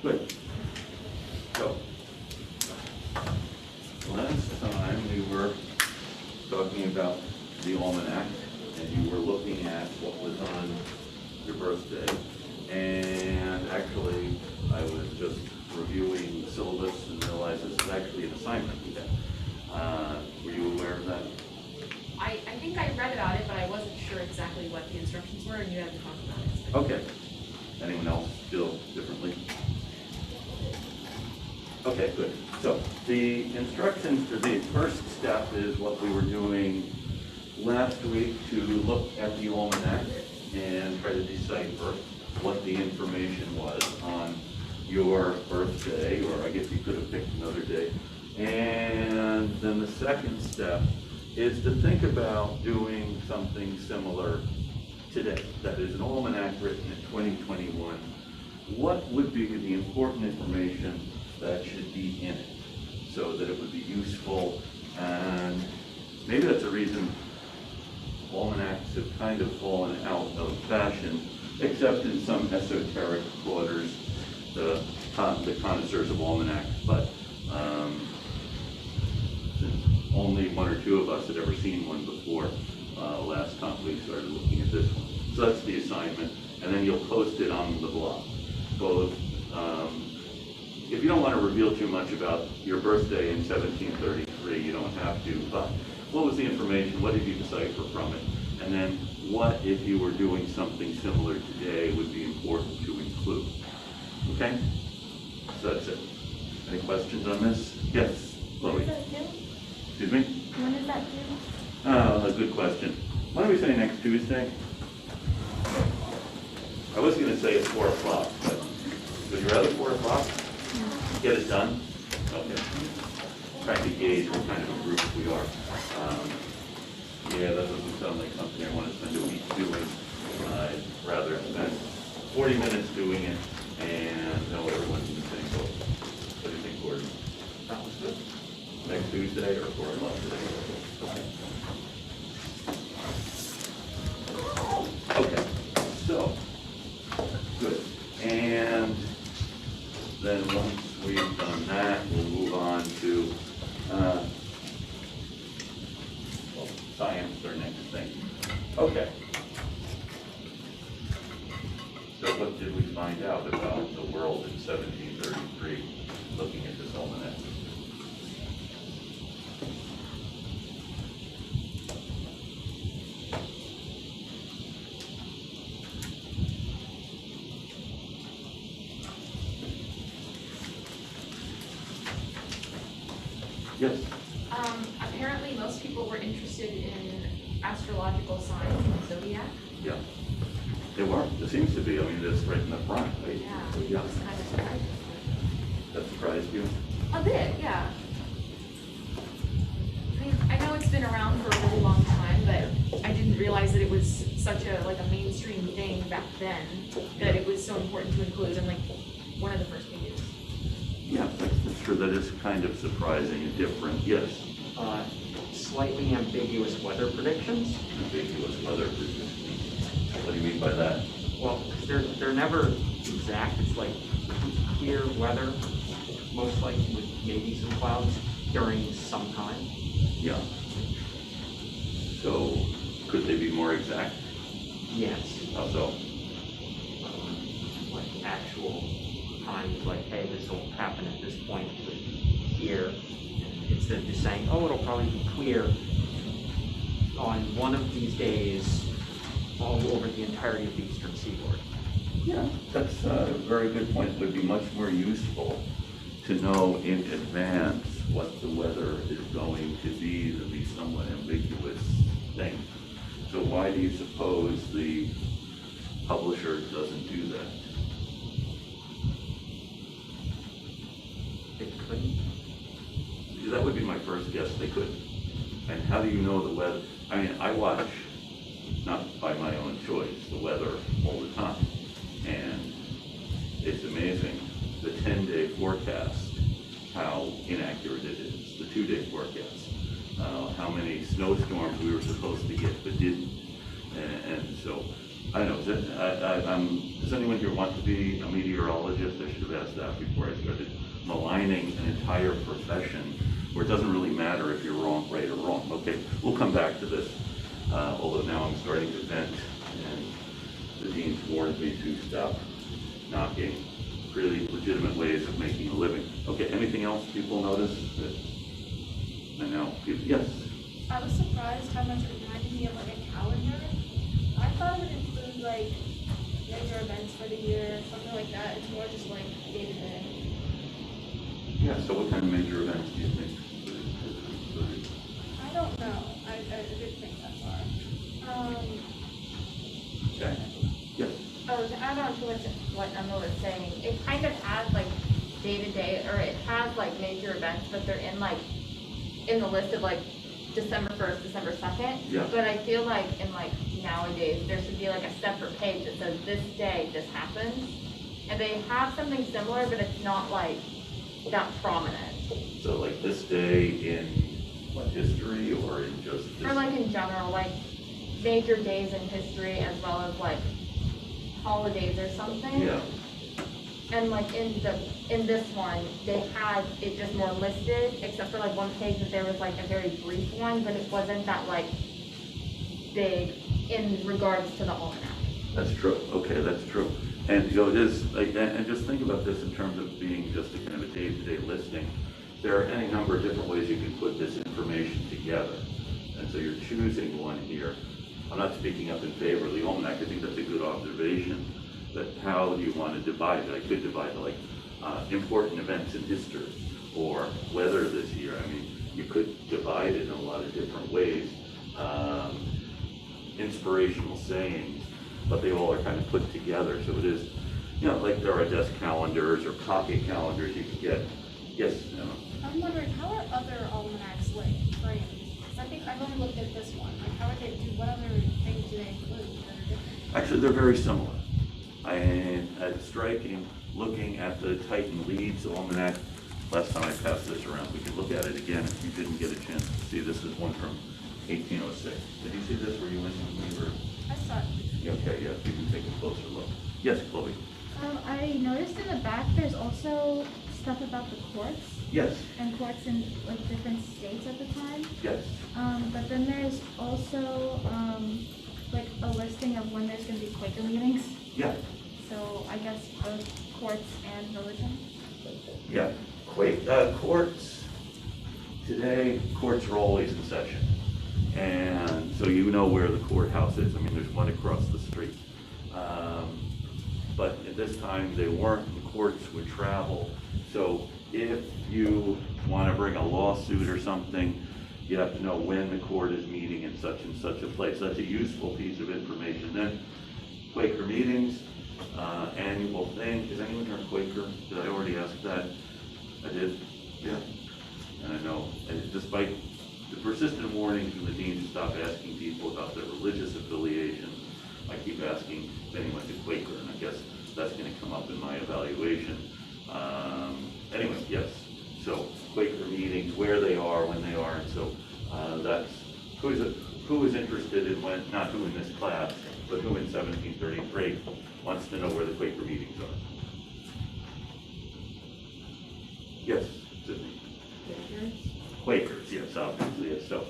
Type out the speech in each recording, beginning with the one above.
Good. So, last time we were talking about the almanac, and you were looking at what was on your birthday. And actually, I was just reviewing the syllabus and realized this is actually an assignment we had. Were you aware of that? I think I read about it, but I wasn't sure exactly what the instructions were, and you had to talk about it. Okay. Anyone else feel differently? Okay, good. So the instructions for the first step is what we were doing last week, to look at the almanac and try to decipher what the information was on your birthday, or I guess you could have picked another day, And then the second step is to think about doing something similar today. That is an almanac written in 2021. What would be the important information that should be in it so that it would be useful? And maybe that's a reason almanacs have kind of fallen out of fashion, except in some esoteric quarters, the connoisseurs of almanacs. But since only one or two of us had ever seen one before, last time we started looking at this one. So that's the assignment, and then you'll post it on the blog. Both, if you don't want to reveal too much about your birthday in 1733, you don't have to, but what was the information, what did you decipher from it? And then what, if you were doing something similar today, would be important to include? Okay? So that's it. Any questions on this? Yes, Chloe? When is that due? Excuse me? When is that due? A good question. Why don't we say next Tuesday? I was going to say it's 4 o'clock, but would you rather 4 o'clock? Get it done? Okay. Trying to gauge what kind of a group we are. Yeah, that doesn't sound like something I want to spend a week doing. I'd rather spend 40 minutes doing it and know everyone's in the same boat. What do you think, Gordon? Sounds good. Next Tuesday or 4 o'clock today? Okay. Okay, so, good. And then once we've done that, we'll move on to science, our next thing. Okay. So what did we find out about the world in 1733, looking at this almanac? Yes. Apparently most people were interested in astrological signs and zodiac. Yeah. They were. There seems to be. I mean, that's right in the front, right? Yeah, Yeah. I was kind of surprised. That surprised you? A bit, yeah. I mean, I know it's been around for a really long time, but I didn't realize that it was such a, like a mainstream thing back then, that it was so important to include in like one of the first pages. Yeah, that's true. That is kind of surprising and different. Yes. Slightly ambiguous weather predictions. Ambiguous weather predictions. What do you mean by that? Well, they're never exact. It's like clear weather, most likely with maybe some clouds during some time. Yeah. So, could they be more exact? Yes. How so? Like actual times, like, hey, this will happen at this point here. And instead of just saying, oh, it'll probably be clear on one of these days all over the entirety of the eastern seaboard. Yeah, that's a very good point. It would be much more useful to know in advance what the weather is going to be than be somewhat ambiguous thing. So why do you suppose the publisher doesn't do that? They couldn't. Because that would be my first guess. They could. And how do you know the weather? I mean, I watch, not by my own choice, the weather all the time. And it's amazing, the 10-day forecast, how inaccurate it is, the 2-day forecast, how many snowstorms we were supposed to get but didn't. And so, I don't know, does anyone here want to be a meteorologist? I should have asked that before I started maligning an entire profession where it doesn't really matter if you're wrong, right, or wrong. Okay, we'll come back to this, although now I'm starting to vent, and the dean's warned me to stop knocking really legitimate ways of making a living. Okay, anything else people notice that I know? Yes? I was surprised how much it reminded me of like a calendar. I thought it would include like major events for the year, something like that. It's more just like day to day. Yeah, so what kind of major events do you think? I don't know. I didn't think that far. Okay, yes. Oh, to add on to what Emma was saying, it kind of had like day-to-day, or it has like major events, but they're in the list of like December 1st, December 2nd. Yeah. But I feel like in like nowadays, there should be like a separate page that says this day, this happens. And they have something similar, but it's not like that prominent. So like this day in what, history or in just this? Or like in general, like major days in history as well as like holidays or something. Yeah, And like in this one, they had it just more listed, except for like one page that there was like a very brief one, but it wasn't that like big in regards to the almanac. that's true. Okay, that's true. And you know, it is, like, and just think about this in terms of being just a kind of a day-to-day listing. There are any number of different ways you can put this information together. And so you're choosing one here. I'm not speaking up in favor of the almanac. I think that's a good observation. But how do you want to divide it? I could divide it like important events in history or weather this year. I mean, you could divide it in a lot of different ways. Inspirational sayings, but they all are kind of put together. So it is, you know, like there are desk calendars or pocket calendars you can get. Yes, Emma? I'm wondering, how are other almanacs framed? Because I think I've only looked at this one. Like, how are they, what other things do they include that are different? Actually, they're very similar. And it's striking, looking at the Titan Leads Almanac, last time I passed this around, we could look at it again if you didn't get a chance to see. This is one from 1806. Did you see this? Were you in when we were? I saw it. Okay, yeah, you can take a closer look. Yes, Chloe? I noticed in the back there's also stuff about the courts Yes, and courts in like different states at the time. yes. But then there's also like a listing of when there's going to be Quaker meetings. Yeah, So I guess both courts and religion. yeah. Courts, today, courts are always in session. And so you know where the courthouse is. I mean, there's one across the street. But at this time, they weren't. The courts would travel. So if you want to bring a lawsuit or something, you have to know when the court is meeting in such and such a place. That's a useful piece of information. Then Quaker meetings, annual thing. Is anyone here Quaker? Did I already ask that? I did? Yeah. And I know, and despite the persistent warnings from the dean to stop asking people about their religious affiliation, I keep asking if anyone's a Quaker, and I guess that's going to come up in my evaluation. Anyway, yes. So Quaker meetings, where they are, when they are, and so that's who is interested in when, not who in this class, but who in 1733 wants to know where the Quaker meetings are. Yes, Sydney. Quakers, yes, obviously, yes. So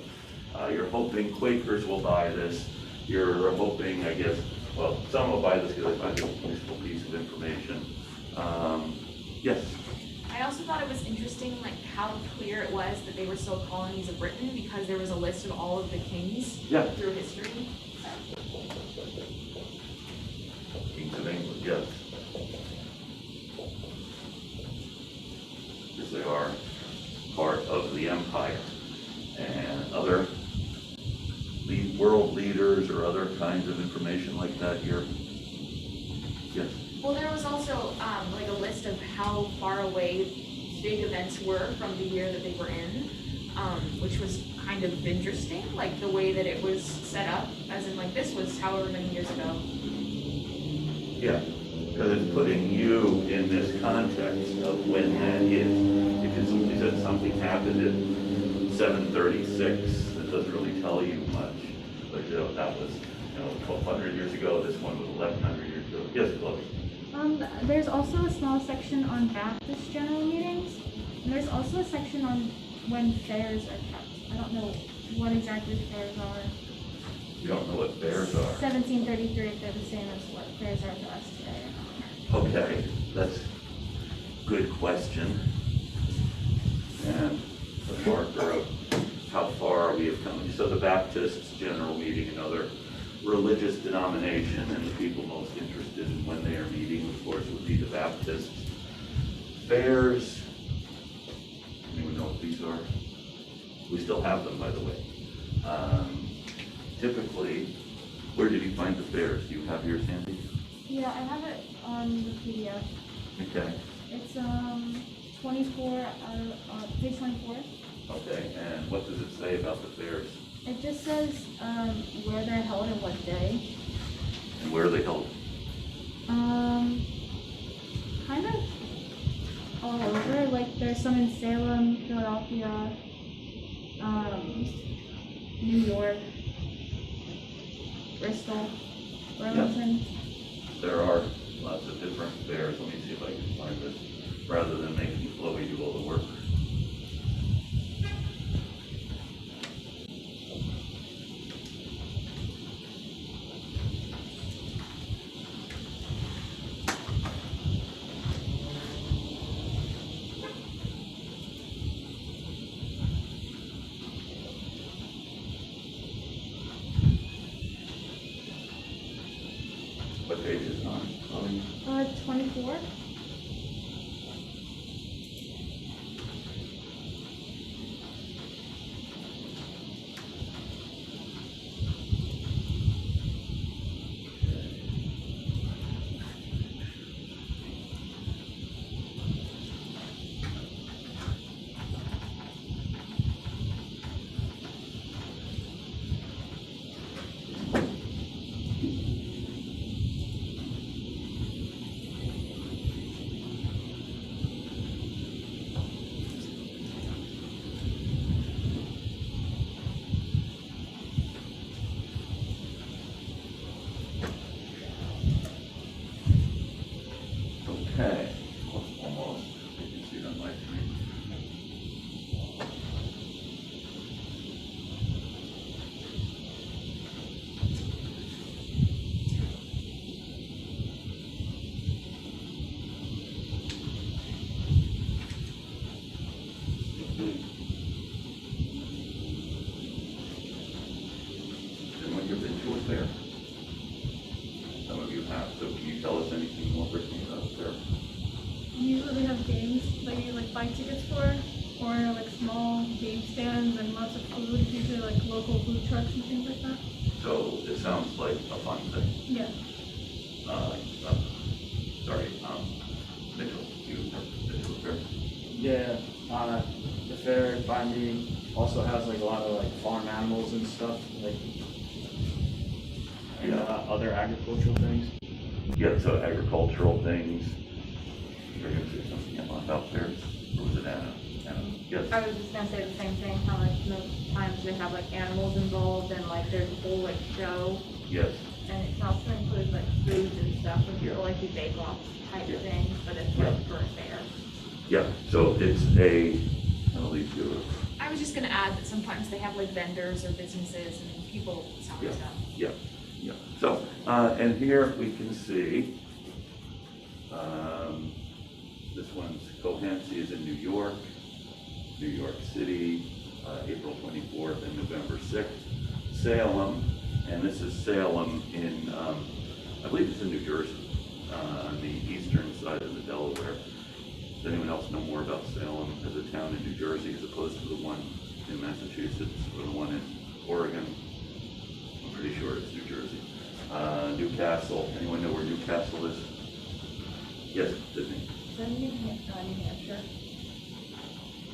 you're hoping Quakers will buy this. You're hoping, I guess, well, some will buy this because they find it a useful piece of information. Yes, I also thought it was interesting, like, how clear it was that they were still colonies of Britain, because there was a list of all of the kings Yeah. through history. Kings of England, yes. Because they are part of the empire. And other world leaders or other kinds of information like that here? Yes. Well, there was also, like a list of how far away big events were from the year that they were in, which was kind of interesting, like the way that it was set up, as in like this was however many years ago. Yeah, because it's putting you in this context of when that is. If somebody said something happened in 736, that doesn't really tell you much. But you know, that was 1,200 years ago. This one was 1,100 years ago. Yes, Chloe. There's also a small section on Baptist general meetings, and there's also a section on when fairs are kept. I don't know what exactly fairs are. You don't know what fairs are. 1733, if they're the same as what fairs are to us today or not. Okay, that's a good question. And the marker of how far we have come. So the Baptists general meeting, another religious denomination, and the people most interested in when they are meeting, of course, would be the Baptists. Fairs, anyone know what these are? We still have them, by the way. Typically, where did you find the fairs? Do you have yours, Sandy? Yeah, I have it on the PDF. Okay. It's 24, page 24. Okay, and what does it say about the fairs? It just says where they're held and what day. And where are they held? Kind of all over. Like there's some in Salem, Philadelphia, New York, Bristol, Burlington. There are lots of different fairs. Let me see if I can find this, rather than making Chloe do all the work. What page is it on? 24. Okay, almost. You can see it on my screen. Anyone ever been to a fair? Some of you have, so can you tell us anything more briefly about the fair? Usually they have games that you like buy tickets for, or like small game stands and lots of food, usually like local food trucks and things like that. So it sounds like a fun thing. Yeah. Sorry, Mitchell, you have been to a fair? Yeah, the fair by me also has like a lot of like farm animals and stuff, like and other agricultural things. Yeah, so agricultural things. You're gonna say something about fairs, or was it Anna? Anna, yes? I was just gonna say the same thing, how like most times they have like animals involved and like there's a whole like show. Yes, And it also includes like foods and stuff, and people like do bake-off type Yeah. things, but it's Yeah. like for a fair. yeah, so it's I'll leave you. I was just gonna add that sometimes they have like vendors or businesses and people selling Yeah. stuff. Yeah, yeah. So, and here we can see, this one's Cohasset is in New York City, April 24th and November 6th. Salem, and this is Salem in, I believe it's in New Jersey, on the eastern side of the Delaware. Does anyone else know more about Salem as a town in New Jersey as opposed to the one in Massachusetts or the one in Oregon? I'm pretty sure it's New Jersey. Newcastle, anyone know where Newcastle is? Yes, Sydney. Is that New Hampshire?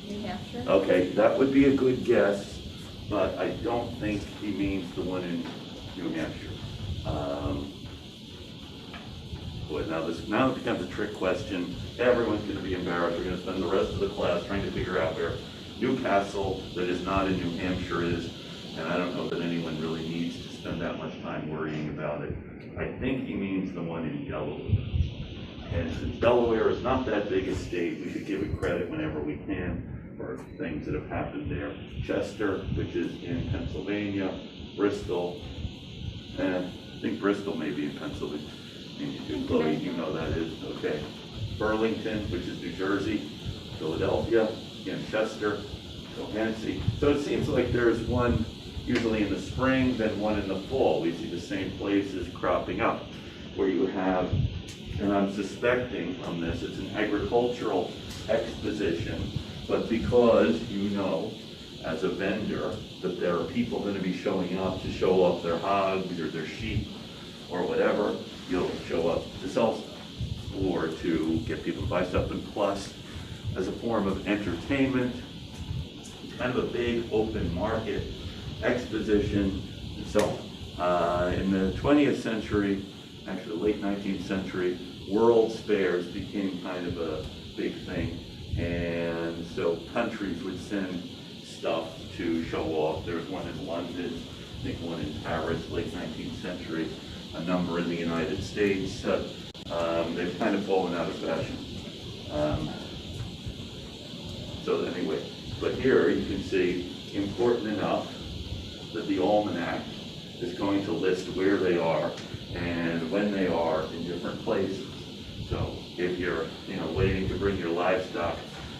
New Hampshire? Okay, that would be a good guess, but I don't think he means the one in New Hampshire. Boy, now it becomes a trick question. Everyone's gonna be embarrassed. We're gonna spend the rest of the class trying to figure out where Newcastle, that is not in New Hampshire, is, and I don't know that anyone really needs to spend that much time worrying about it. I think he means the one in Delaware. And since Delaware is not that big a state, we should give it credit whenever we can for things that have happened there. Chester, which is in Pennsylvania, Bristol, and I think Bristol may be in Pennsylvania. Chloe, you know that is, okay. Burlington, which is New Jersey, Philadelphia, again, Chester, Cohasset. So it seems like there's one usually in the spring, then one in the fall. We see the same places cropping up where you have, and I'm suspecting from this, it's an agricultural exposition, but because you know, as a vendor, that there are people going to be showing up to show off their hogs or their sheep or whatever, you'll show up to sell stuff. or to get people to buy stuff, and plus, as a form of entertainment, it's kind of a big open market exposition and so on. In the 20th century, actually late 19th century, World's Fairs became kind of a big thing. And so countries would send stuff to show off. There was one in London, I think one in Paris, late 19th century, a number in the United States. They've kind of fallen out of fashion. So anyway, but here you can see important enough that the almanac is going to list where they are and when they are in different places. So if you're, waiting to bring your livestock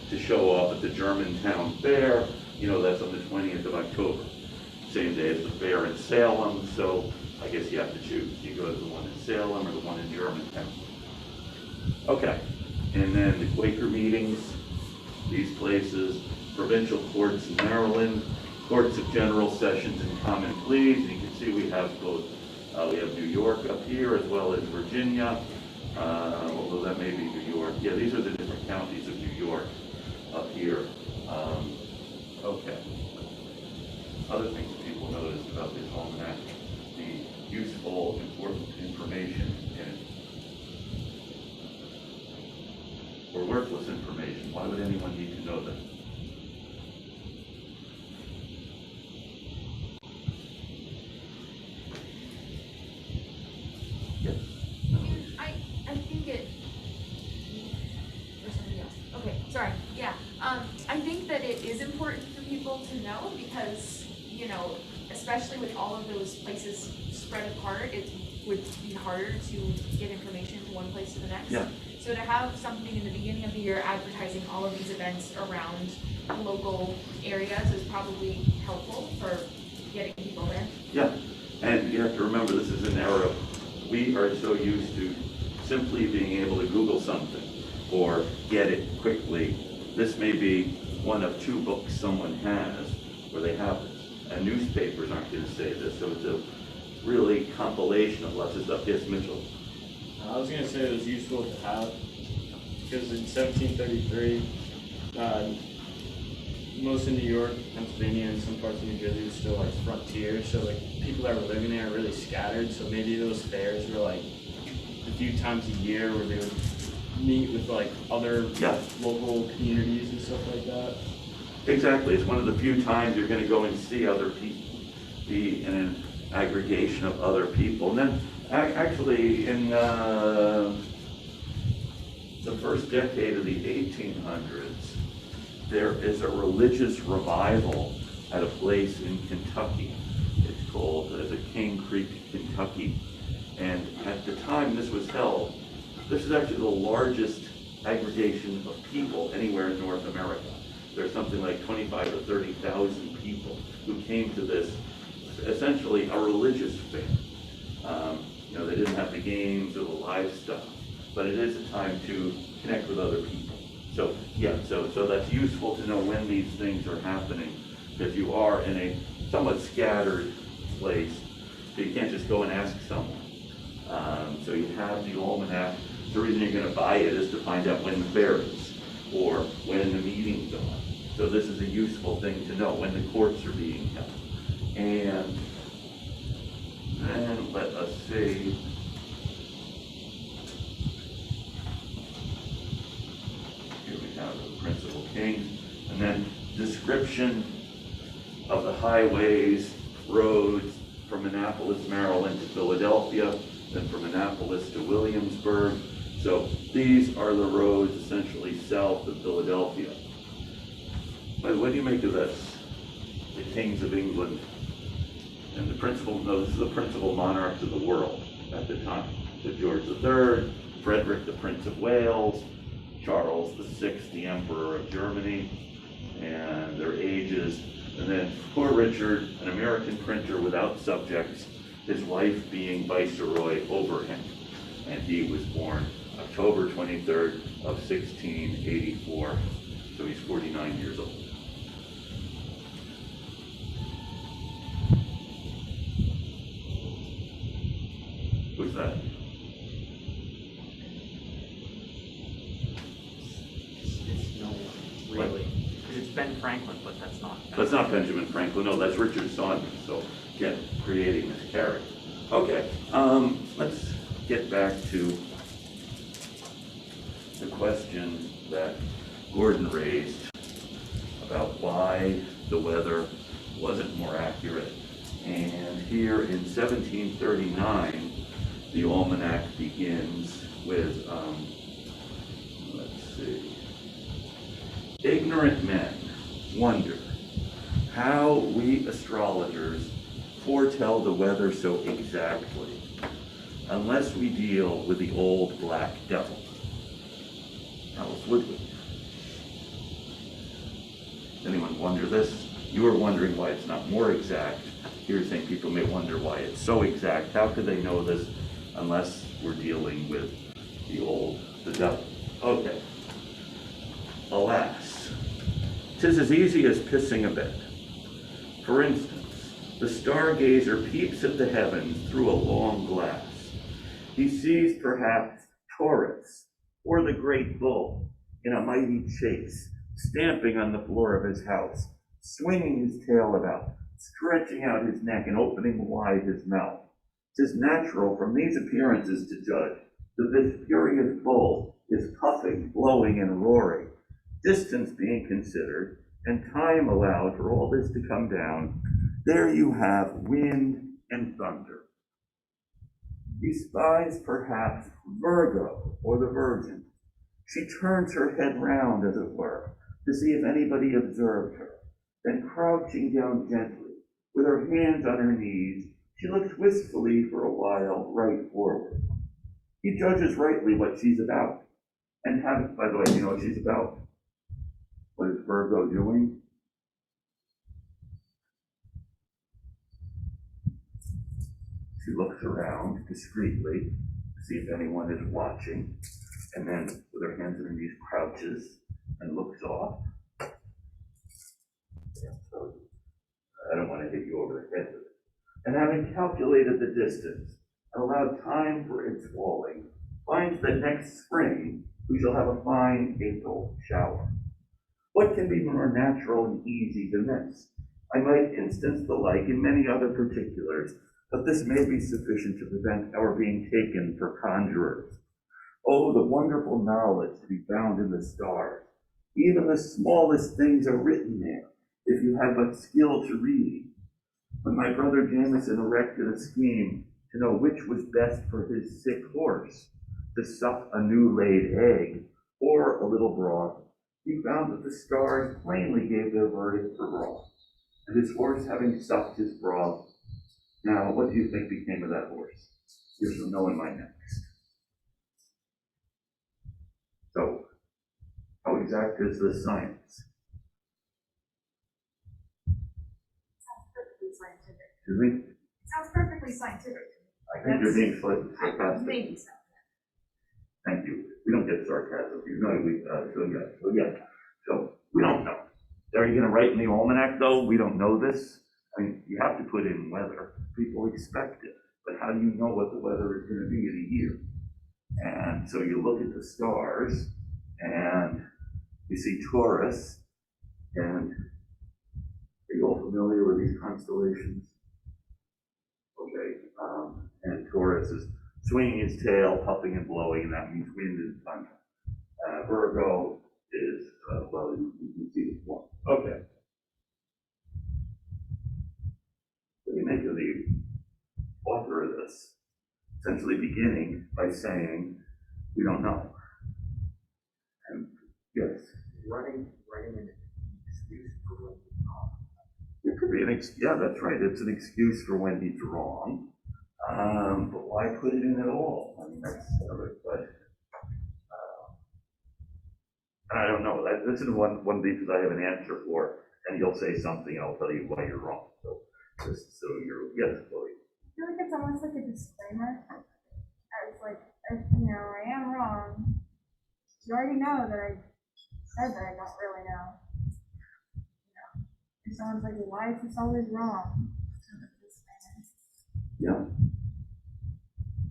to show off at the Germantown Fair, that's on the 20th of October. Same day as the fair in Salem, so I guess you have to choose. You go to the one in Salem or the one in Germantown. Okay, and then the Quaker meetings, these places, provincial courts in Maryland, courts of general sessions and common pleas. And you can see we have both, we have New York up here as well as Virginia, although that may be New York. Yeah, these are the different counties of New York up here. Okay. Other things that people noticed about this almanac, the useful, important information in it. Or worthless information. Why would anyone need to know that? Yes? I think it, or somebody else. Okay, sorry, yeah. I think that it is important for people to know because, especially with all of those places spread apart, it would be harder to get information from one place to the next. Yeah. So to have something in the beginning of the year advertising all of these events around local areas is probably helpful for getting people there. Yeah, and you have to remember, this is an era, we are so used to simply being able to Google something or get it quickly. This may be one of two books someone has where they have this. And newspapers aren't going to say this, so it's a really compilation of lots of stuff. Yes, Mitchell? I was going to say it was useful to have, because in 1733, most of New York, Pennsylvania, and some parts of New Jersey was still like frontier, so like people that were living there are really scattered, so maybe those fairs were like a few times a year where they would meet with like other local communities and stuff like that. Exactly. It's one of the few times you're going to go and see other people, be in an aggregation of other people. And then actually in the first decade of the 1800s, there is a religious revival at a place in Kentucky. It's called the King Creek, Kentucky. And at the time this was held, this is actually the largest aggregation of people anywhere in North America. There's something like 25 or 30,000 people who came to this, essentially a religious fair. They didn't have the games or the live stuff, but it is a time to connect with other people. So yeah, so that's useful to know when these things are happening, because you are in a somewhat scattered place, so you can't just go and ask someone. So you have the almanac. The reason you're going to buy it is to find out when the fair is, or when the meetings are. So this is a useful thing to know, when the courts are being held. And then let us see. Here we have the principal kings, and then description of the highways, roads from Annapolis, Maryland to Philadelphia, then from Annapolis to Williamsburg. So these are the roads essentially south of Philadelphia. But what do you make of this? The kings of England. And the principal, no, this is the principal monarchs of the world at the time. So George III, Frederick, the Prince of Wales, Charles VI, the Emperor of Germany, and their ages. And then poor Richard, an American printer without subjects, his wife being viceroy over him. And he was born October 23rd of 1684. So he's 49 years old. Who's that? That's not Benjamin Franklin, no, that's Richard Saunders, so again, creating this character. Okay, let's get back to the question that Gordon raised about why the weather wasn't more accurate. And here in 1739, the almanac begins with, let's see, ignorant men wonder how we astrologers foretell the weather so exactly unless we deal with the old black devil. How else would we? Anyone wonder this? You were wondering why it's not more exact. You're saying people may wonder why it's so exact. How could they know this unless we're dealing with the devil? Okay. Alas, 'tis as easy as pissing a bed. For instance, the stargazer peeps at the heavens through a long glass. He sees perhaps Taurus or the great bull in a mighty chase, stamping on the floor of his house, swinging his tail about, stretching out his neck and opening wide his mouth. 'Tis natural from these appearances to judge that this furious bull is puffing, blowing, and roaring. Distance being considered, and time allowed for all this to come down, there you have wind and thunder. He spies perhaps Virgo or the Virgin. She turns her head round, as it were, to see if anybody observed her. Then crouching down gently, with her hands on her knees, she looks wistfully for a while right forward. He judges rightly what she's about. And by the way, you know what she's about? What is Virgo doing? She looks around discreetly to see if anyone is watching, and then with her hands on her knees crouches and looks off. So I don't want to hit you over the head with it. And having calculated the distance and allowed time for its falling, finds that next spring we shall have a fine April shower. What can be more natural and easy than this? I might instance the like in many other particulars, but this may be sufficient to prevent our being taken for conjurers. Oh, the wonderful knowledge to be found in the stars. Even the smallest things are written there, if you had but skill to read. When my brother Jameson erected a scheme to know which was best for his sick horse, to suck a new laid egg or a little broth, he found that the stars plainly gave their verdict for broth, and his horse having sucked his broth. Now, what do you think became of that horse? You shall know in my next. So, how exact is this science? Sounds perfectly scientific. Excuse me? Sounds perfectly scientific. I think you're being slightly sarcastic. Maybe so. Thank you. We don't get sarcasm. You know, so we don't know. Are you going to write in the almanac, though? We don't know this. I mean, you have to put in weather. People expect it. But how do you know what the weather is going to be in a year? And so you look at the stars, and you see Taurus, and are you all familiar with these constellations? Okay, and Taurus is swinging his tail, puffing and blowing, and that means wind and thunder. Virgo is, well, you can see the form. Okay. What do you make of the author of this? Essentially beginning by saying, we don't know. And yes. Running an excuse for when he's wrong. It could be yeah, that's right. It's an excuse for when he's wrong. But why put it in at all? I mean, that's another question. And I don't know. This is one of these I have an answer for, and you'll say something, I'll tell you why you're wrong. So yes, Chloe. I feel like it's almost like a disclaimer. As like, you know, I am wrong. You already know that I said that I don't really know. You know, if someone's like, why is this always wrong? Yeah.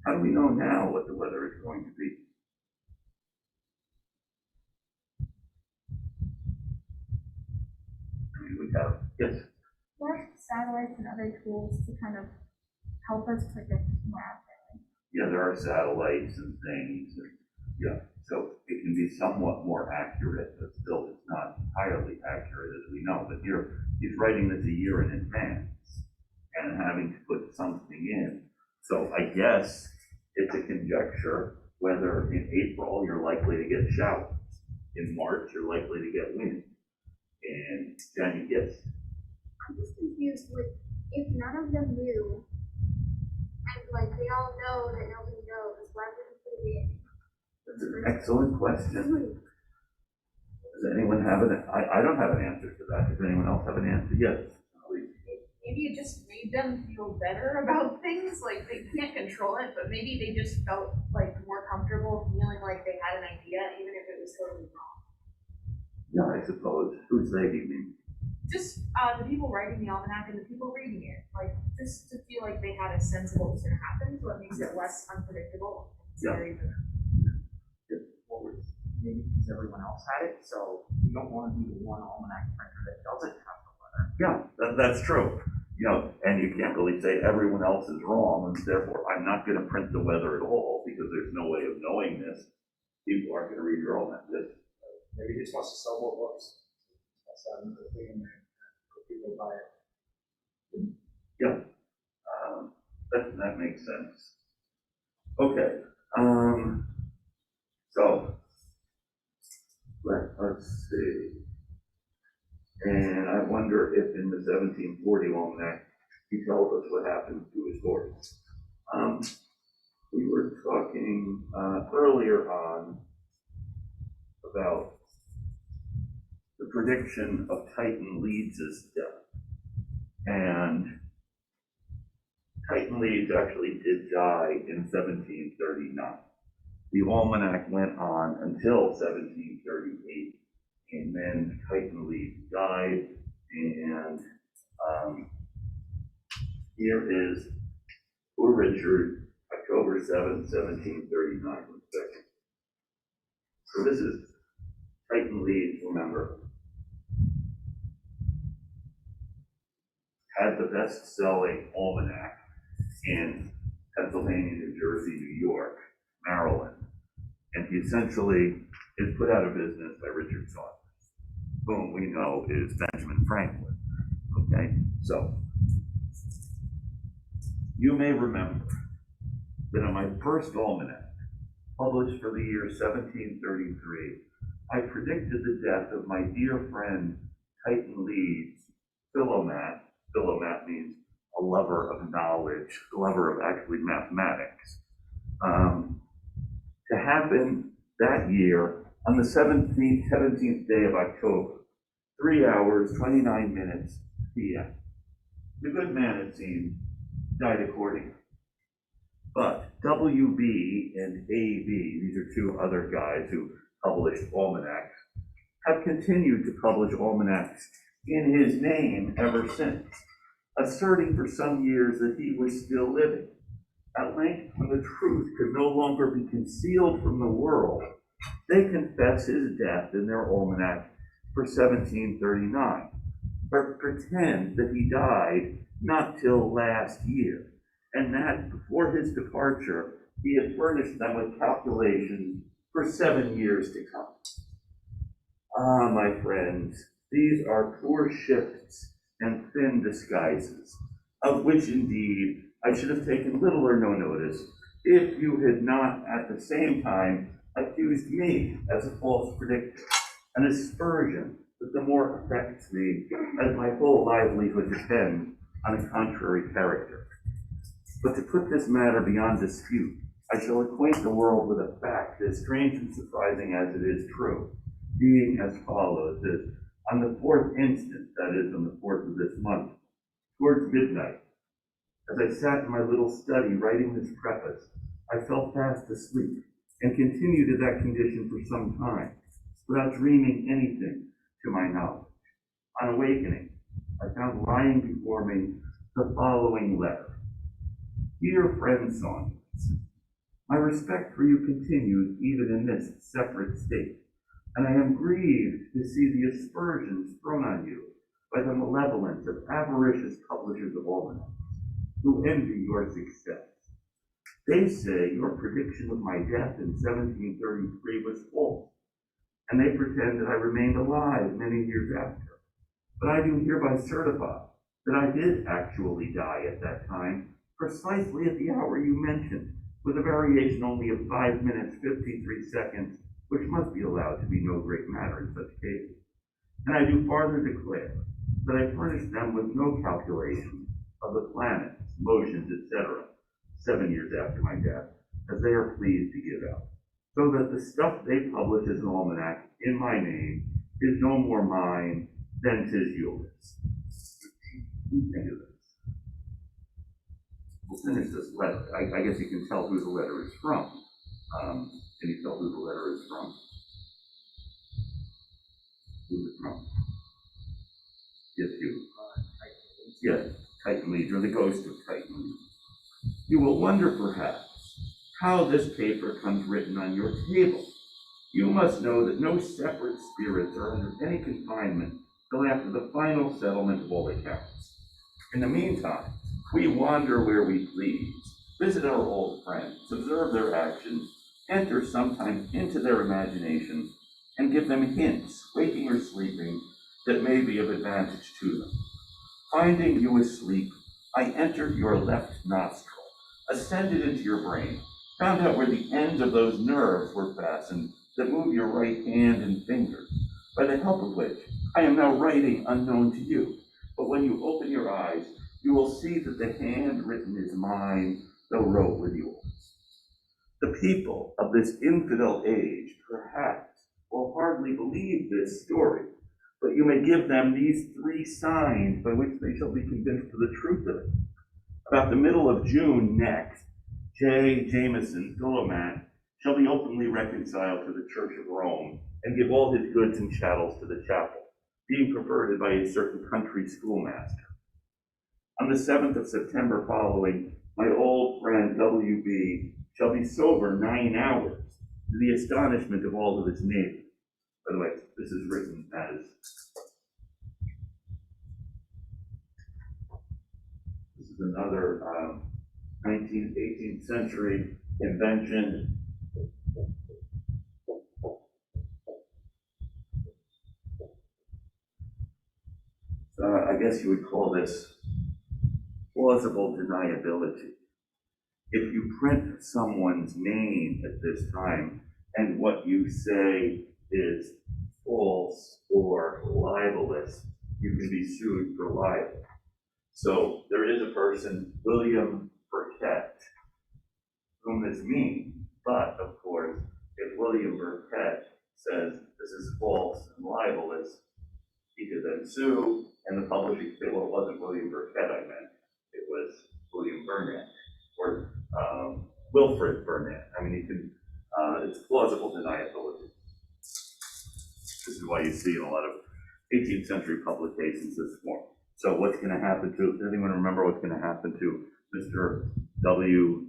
How do we know now what the weather is going to be? I mean, we have Yes, What satellites and other tools to kind of help us predict more accurately? yeah, there are satellites and things, and, yeah, so it can be somewhat more accurate, but still it's not entirely accurate as we know. But he's writing this a year in advance and having to put something in. So I guess it's a conjecture whether in April you're likely to get showers, in March you're likely to get wind, and January, yes. I'm just confused with if none of them knew, and like they all know that nobody knows, why would you put it in? That's an excellent question. Does anyone have I don't have an answer to that. Does anyone else have an answer? Yes. Please. Maybe it just made them feel better about things, like they can't control it, but maybe they just felt like more comfortable feeling like they had an idea, even if it was totally wrong. Yeah, I suppose. Who's they, you mean? Just the people writing the almanac and the people reading it, like just to feel like they had a sense of what was going to happen, so it makes it less unpredictable. Yeah. Scary. What was, maybe because everyone else had it, so you don't want to be the one almanac printer that doesn't have the weather. Yeah, that's true. You know, and you can't really say everyone else is wrong, and therefore I'm not going to print the weather at all because there's no way of knowing this. People aren't going to read your almanac. Maybe he just wants to sell more books. That's another thing in there. People buy it. Yeah, that makes sense. Okay, so let's see. And I wonder if in the 1740 almanac he tells us what happened to his horse. We were talking earlier on about the prediction of Titan Leeds' death. And Titan Leeds actually did die in 1739. The almanac went on until 1738, and then Titan Leeds died, and here is Poor Richard, October 7th, 1739. So this is Titan Leeds, remember, had the best-selling almanac in Pennsylvania, New Jersey, New York, Maryland, and he essentially is put out of business by Richard Saunders, whom we know is Benjamin Franklin. Okay, so you may remember that in my first almanac, published for the year 1733, I predicted the death of my dear friend Titan Leeds, Philomat. Philomat means a lover of knowledge, a lover of actually mathematics, to happen that year on the 17th day of October, 3 hours, 29 minutes p.m. The good man, it seemed, died accordingly. But W.B. and A.B., these are two other guys who published almanacs, have continued to publish almanacs in his name ever since, asserting for some years that he was still living. At length, when the truth could no longer be concealed from the world, they confess his death in their almanac for 1739, but pretend that he died not till last year, and that before his departure, he had furnished them with calculations for 7 years to come. Ah, my friends, these are poor shifts and thin disguises, of which indeed I should have taken little or no notice if you had not at the same time accused me as a false predictor, an aspersion that the more affects me as my whole livelihood depends on a contrary character. But to put this matter beyond dispute, I shall acquaint the world with a fact as strange and surprising as it is true, being as follows, that on the 4th instant, that is, on the 4th of this month, towards midnight, as I sat in my little study writing this preface, I fell fast asleep and continued in that condition for some time, without dreaming anything to my knowledge. On awakening, I found lying before me the following letter. Dear friend Saunders, my respect for you continues even in this separate state, and I am grieved to see the aspersions thrown on you by the malevolence of avaricious publishers of almanacs, who envy your success. They say your prediction of my death in 1733 was false, and they pretend that I remained alive many years after. But I do hereby certify that I did actually die at that time, precisely at the hour you mentioned, with a variation only of 5 minutes 53 seconds, which must be allowed to be no great matter in such cases. And I do farther declare that I furnished them with no calculation of the planets, motions, etc., 7 years after my death, as they are pleased to give out, so that the stuff they publish as an almanac in my name is no more mine than 'tis yours. Think of this. We'll finish this letter. I guess you can tell who the letter is from. Can you tell who the letter is from? Who's it from? Yes, you. Yes, Titan Leader, the ghost of Titan Leader. You will wonder, perhaps, how this paper comes written on your table. You must know that no separate spirits are under any confinement till after the final settlement of all accounts. In the meantime, we wander where we please, visit our old friends, observe their actions, enter sometimes into their imagination, and give them hints, waking or sleeping, that may be of advantage to them. Finding you asleep, I entered your left nostril, ascended into your brain, found out where the ends of those nerves were fastened that move your right hand and finger, by the help of which I am now writing unknown to you. But when you open your eyes, you will see that the hand written is mine, though wrote with yours. The people of this infidel age, perhaps, will hardly believe this story, but you may give them these 3 signs by which they shall be convinced of the truth of it. About the middle of June next, J. Jameson Philomat shall be openly reconciled to the Church of Rome and give all his goods and chattels to the chapel, being perverted by a certain country schoolmaster. On the 7th of September following, my old friend W.B. shall be sober 9 hours, to the astonishment of all of his neighbors. By the way, this is written as, this is another 18th century invention. I guess you would call this plausible deniability. If you print someone's name at this time and what you say is false or libelous, you can be sued for libel. So there is a person, William Burkett, whom this means, but of course, if William Burkett says this is false and libelous, he could then sue, and the publisher could say, well, it wasn't William Burkett I meant, it was William Burnett, or Wilfred Burnett. I mean, you can, it's plausible deniability. This is why you see in a lot of 18th century publications this form. So what's going to happen to, does anyone remember what's going to happen to Mr. W.B.T.?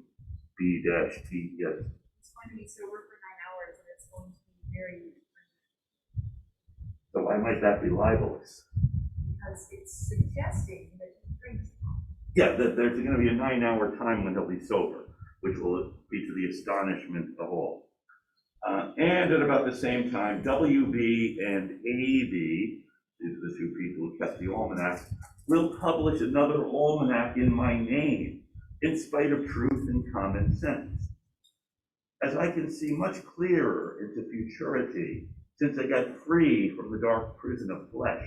Yes. It's going to be sober for 9 hours and it's going to be very, So why might that be libelous? because it's suggesting that he drinks. Yeah, there's going to be a 9-hour time when he'll be sober, which will be to the astonishment of all. And at about the same time, W.B. and A.B., these are the 2 people who kept the almanac, will publish another almanac in my name, in spite of truth and common sense. As I can see much clearer into futurity, since I got free from the dark prison of flesh,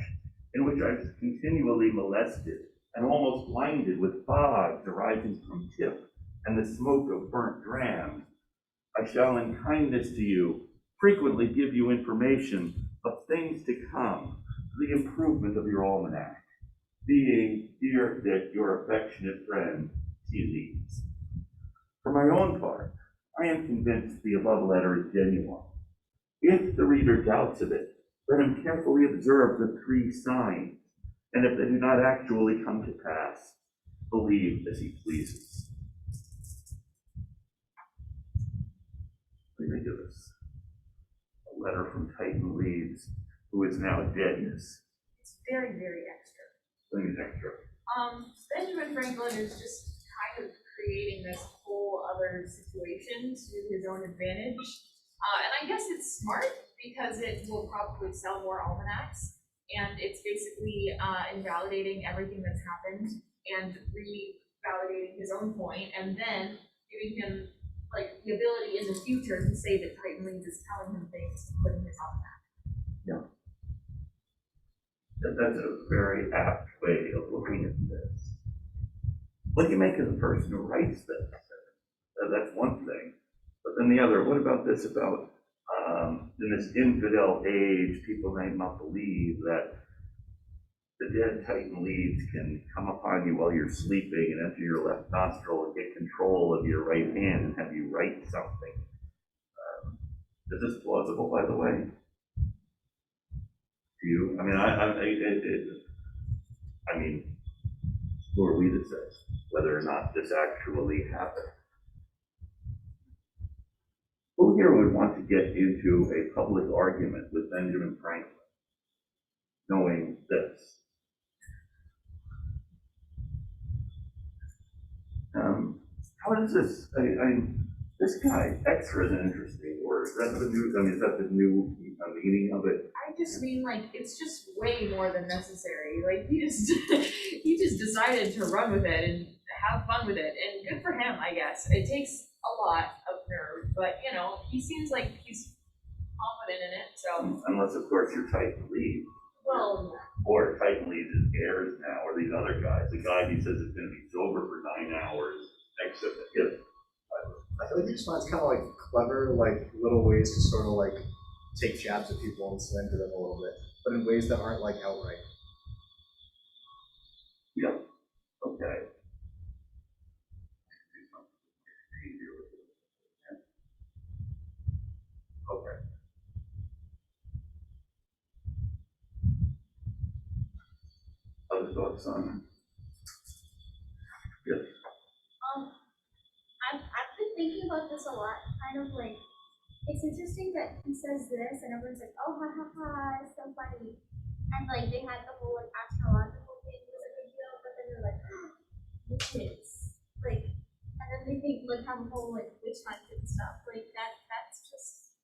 in which I was continually molested and almost blinded with fogs arising from tip and the smoke of burnt drams, I shall in kindness to you frequently give you information of things to come, for the improvement of your almanac, being, dear Dick, your affectionate friend, T. Leeds. For my own part, I am convinced the above letter is genuine. If the reader doubts of it, let him carefully observe the 3 signs, and if they do not actually come to pass, believe as he pleases. Let me do this. A letter from Titan Leeds, who is now dead. It's It's very, very extra. Something extra. Benjamin Franklin is just kind of creating this whole other situation to his own advantage. And I guess it's smart because it will probably sell more almanacs. And it's basically invalidating everything that's happened and revalidating his own point, and then giving him like the ability in the future to say that Titan Leads is telling him things to put in his almanac. That's a very apt way of looking at this. What do you make of the person who writes this? That's one thing. But then the other, what about this about, in this infidel age, people may not believe that the dead Titan Leads can come upon you while you're sleeping and enter your left nostril and get control of your right hand and have you write something. Is this plausible, by the way? To you? I mean, I mean, who are we to say whether or not this actually happened? Who here would want to get into a public argument with Benjamin Franklin, knowing this? How does this, this guy, extra is an interesting word. Is that the new, is that the new meaning of it? I just mean, like, it's just way more than necessary. Like, he just decided to run with it and have fun with it, and good for him, I guess. It takes a lot of nerve, but, you know, he seems like he's confident in it, so. Unless, of course, you're Titan Leads. Well, Or Titan Leads is heirs now, or these other guys. The guy he says is going to be sober for 9 hours, except if. I feel like he just finds kind of like clever, like little ways to sort of like take jabs at people and slam to them a little bit, but in ways that aren't like outright. Yeah. Okay. Okay. Other thoughts on? Yes. I've been thinking about this a lot, kind of like, it's interesting that he says this and everyone's like, oh, ha ha ha, it's so funny. And like, they had the whole like astrological thing was a big deal, but then they're like, witches. Like, and then they think, like, have a whole like witch hunt and stuff. Like, that's just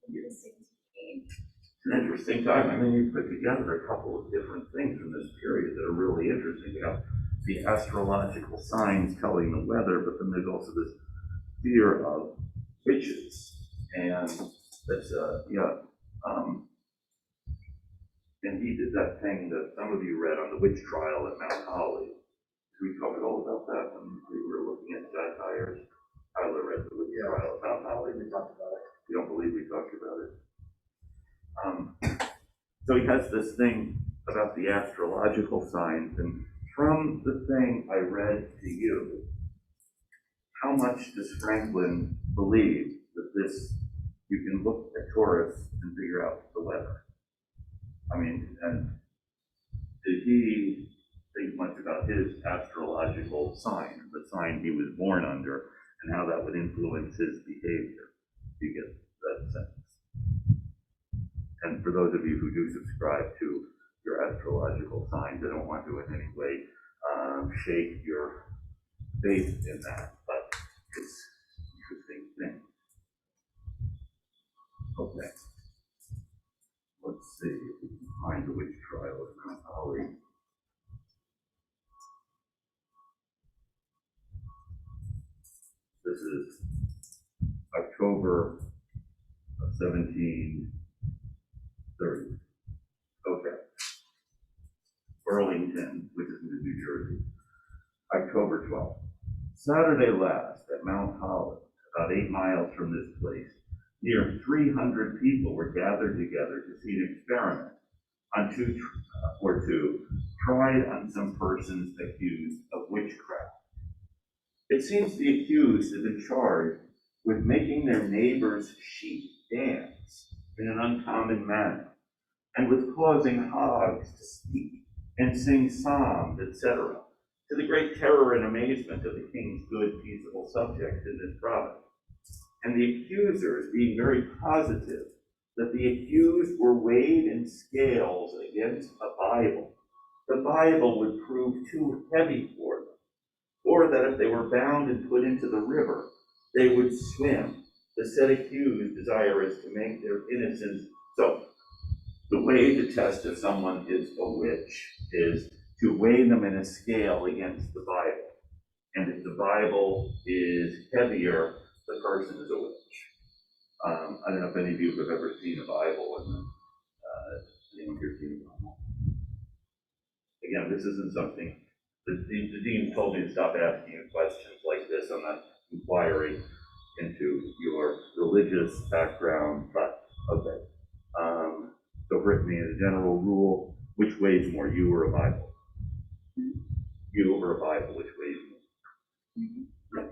interesting to me. It's an interesting time. I mean, you put together a couple of different things in this period that are really interesting. You have the astrological signs telling the weather, but then there's also this fear of witches. And that's, and he did that thing that some of you read on the witch trial at Mount Holly. We talked all about that when we were looking at satires. Tyler read the witch trial at Mount Holly. We talked about it. You don't believe we talked about it? So he has this thing about the astrological signs, and from the thing I read to you, how much does Franklin believe that this, you can look at Taurus and figure out the weather? I mean, and did he think much about his astrological sign, the sign he was born under, and how that would influence his behavior? You get that sense. And for those of you who do subscribe to your astrological signs, I don't want to in any way shake your faith in that, but it's an interesting thing. Okay. Let's see if we can find the witch trial at Mount Holly. This is October of 1730. Okay. Burlington, which is in New Jersey, October 12th. Saturday last at Mount Holly, about 8 miles from this place, near 300 people were gathered together to see an experiment on two tried on some persons accused of witchcraft. It seems the accused have been charged with making their neighbors' sheep dance in an uncommon manner, and with causing hogs to speak and sing psalms, etc., to the great terror and amazement of the king's good, peaceable subjects in this province. And the accusers, being very positive that the accused were weighed in scales against a Bible, the Bible would prove too heavy for them, or that if they were bound and put into the river, they would swim. The said accused desirous to make their innocence. So, the way to test if someone is a witch is to weigh them in a scale against the Bible. And if the Bible is heavier, the person is a witch. I don't know if any of you have ever seen a Bible, and anyone here seen a Bible? Again, this isn't something, the dean told me to stop asking you questions like this. I'm not inquiring into your religious background, but okay. So Brittany, as a general rule, which weighs more, you or a Bible? You or a Bible, which weighs more?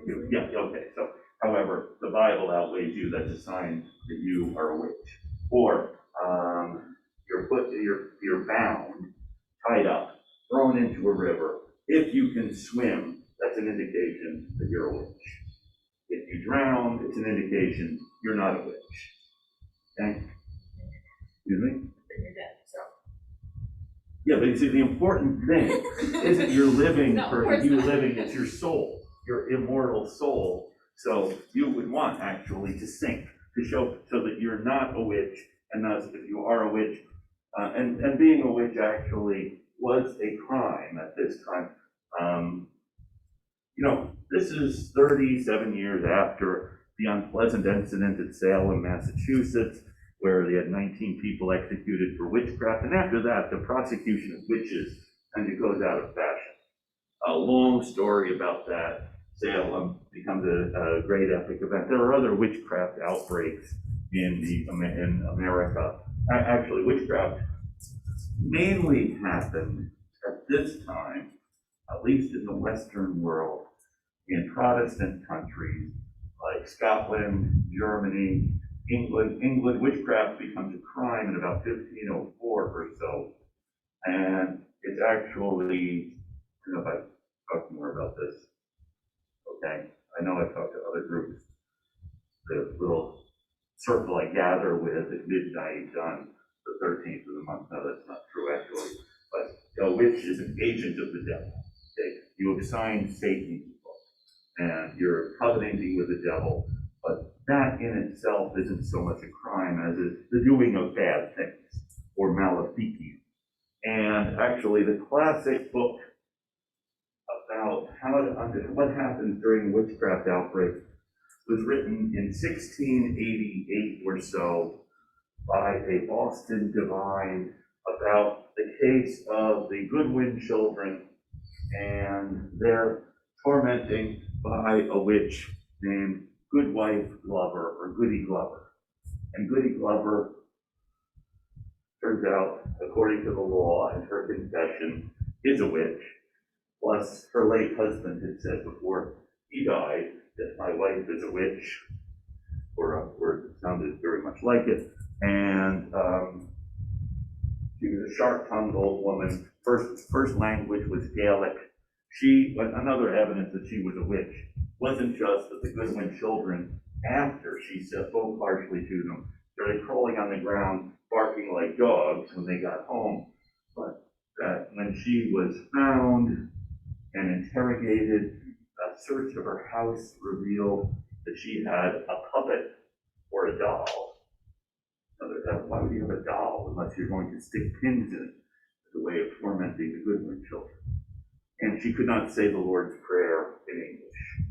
You. Yeah, okay. So, however, the Bible outweighs you. That's a sign that you are a witch. Or you're bound, tied up, thrown into a river. If you can swim, that's an indication that you're a witch. If you drown, it's an indication you're not a witch. Okay? Excuse me? Yeah, but you see, the important thing isn't your living No, of for course you not. living, it's your soul, your immortal soul. So you would want actually to sink, to show so that you're not a witch, and thus if you are a witch, and being a witch actually was a crime at this time. This is 37 years after the unpleasant incident at Salem, Massachusetts, where they had 19 people executed for witchcraft. And after that, the prosecution of witches kind of goes out of fashion. A long story about that. Salem becomes a great epic event. There are other witchcraft outbreaks in America. Actually, witchcraft mainly happened at this time, at least in the Western world, in Protestant countries like Scotland, Germany, England. Witchcraft becomes a crime in about 1504 or so. And it's actually, I don't know if I talk more about this. Okay, I know I've talked to other groups. The little circle I gather with at midnight on the 13th of the month. No, that's not true actually. But a witch is an agent of the devil. Okay, you have signed Satan's book, and you're covenanting with the devil. But that in itself isn't so much a crime as is the doing of bad things, or maleficium. And actually, the classic book about what happens during witchcraft outbreaks was written in 1688 or so by a Boston divine about the case of the Goodwin children and their tormenting by a witch named Goodwife Glover, or Goody Glover. And Goody Glover, turns out, according to the law and her confession, is a witch. Plus, her late husband had said before he died that my wife is a witch, or a word that sounded very much like it. And she was a sharp-tongued old woman. First language was Gaelic. Another evidence that she was a witch wasn't just that the Goodwin children, after she spoke harshly to them, started crawling on the ground, barking like dogs when they got home, but that when she was found and interrogated, a search of her house revealed that she had a puppet or a doll. Why would you have a doll unless you're going to stick pins in it as a way of tormenting the Goodwin children? And she could not say the Lord's Prayer in English.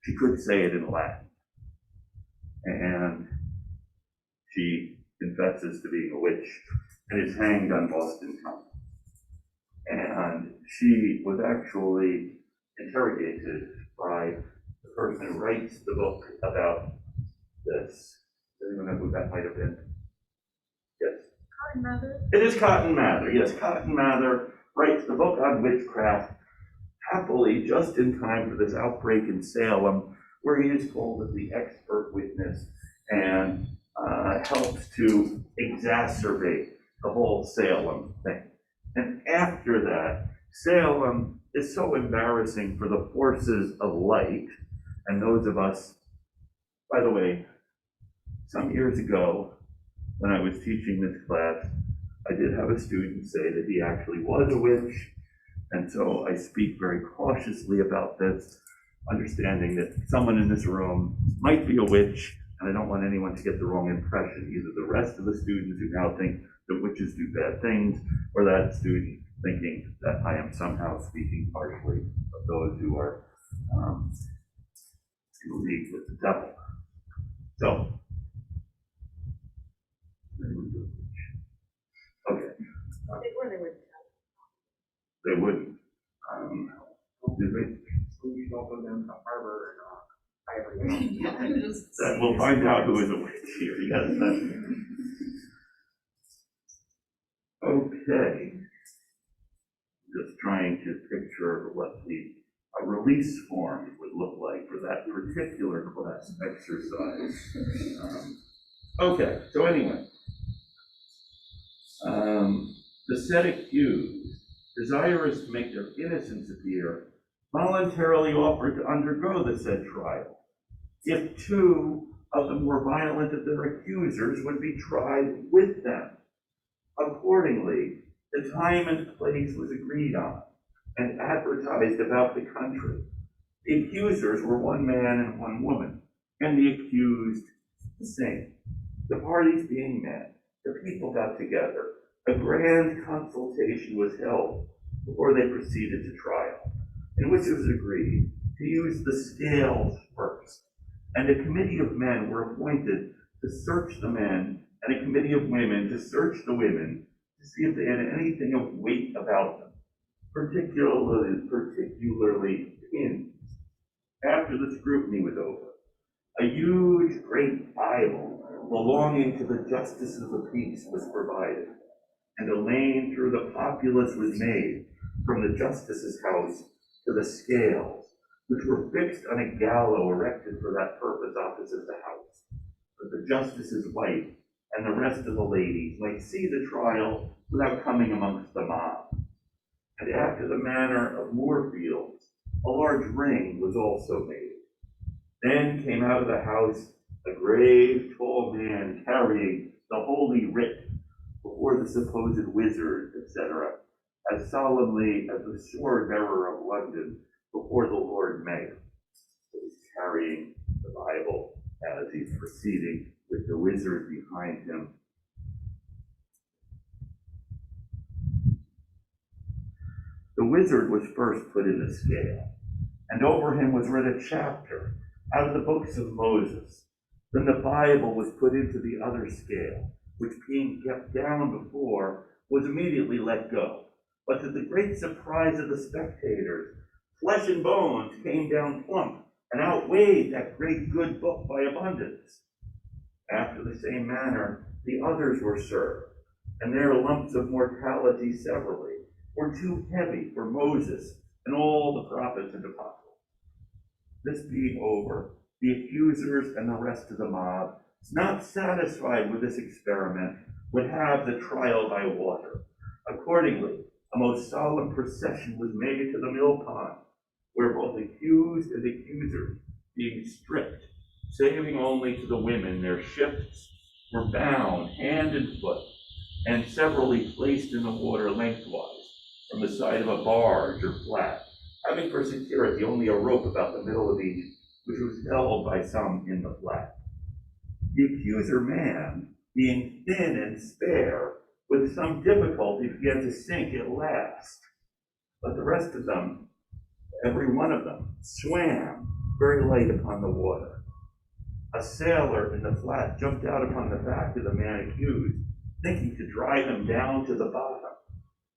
She could say it in Latin. And she confesses to being a witch and is hanged on Boston Common. And she was actually interrogated by the person who writes the book about this. Does anyone know who that might have been? Yes. Cotton Mather. It is Cotton Mather. Yes, Cotton Mather writes the book on witchcraft, happily just in time for this outbreak in Salem, where he is called as the expert witness and helps to exacerbate the whole Salem thing. And after that, Salem is so embarrassing for the forces of light, and those of us, by the way, some years ago, when I was teaching this class, I did have a student say that he actually was a witch. And so I speak very cautiously about this, understanding that someone in this room might be a witch, and I don't want anyone to get the wrong impression, either the rest of the students who now think that witches do bad things, or that student thinking that I am somehow speaking harshly of those who are in league with the devil. So, okay, Or they would. they wouldn't. Did they? You don't go down to the harbor and I ever That we'll find out who is a witch here. Yes. Okay. Just trying to picture what the release form would look like for that particular class exercise. Okay, so anyway. The said accused, desirous to make their innocence appear, voluntarily offered to undergo the said trial, if two of the more violent of their accusers would be tried with them. Accordingly, the time and place was agreed on and advertised about the country. The accusers were one man and one woman, and the accused the same. The parties being met, the people got together. A grand consultation was held before they proceeded to trial, in which it was agreed to use the scales first, and a committee of men were appointed to search the men, and a committee of women to search the women to see if they had anything of weight about them, particularly pins. After the scrutiny was over, a huge, great Bible belonging to the justices of the peace was provided, and a lane through the populace was made from the justice's house to the scales, which were fixed on a gallows erected for that purpose opposite the house, that the justice's wife and the rest of the ladies might see the trial without coming amongst the mob. And after the manner of Moorfields, a large ring was also made. Then came out of the house a grave, tall man carrying the holy writ before the supposed wizard, etc., as solemnly as the sword bearer of London before the Lord Mayor. He was carrying the Bible as he's proceeding with the wizard behind him. The wizard was first put in the scale, and over him was read a chapter out of the books of Moses. Then the Bible was put into the other scale, which being kept down before, was immediately let go. But to the great surprise of the spectators, flesh and bones came down plump and outweighed that great good book by abundance. After the same manner, the others were served, and their lumps of mortality severally were too heavy for Moses and all the prophets and apostles. This being over, the accusers and the rest of the mob, not satisfied with this experiment, would have the trial by water. Accordingly, a most solemn procession was made to the mill pond, where both accused and accusers, being stripped, saving only to the women their shifts, were bound hand and foot, and severally placed in the water lengthwise, from the side of a barge or flat, having for security only a rope about the middle of each, which was held by some in the flat. The accuser man, being thin and spare, with some difficulty began to sink at last. But the rest of them, every one of them, swam very light upon the water. A sailor in the flat jumped out upon the back of the man accused, thinking to drive him down to the bottom.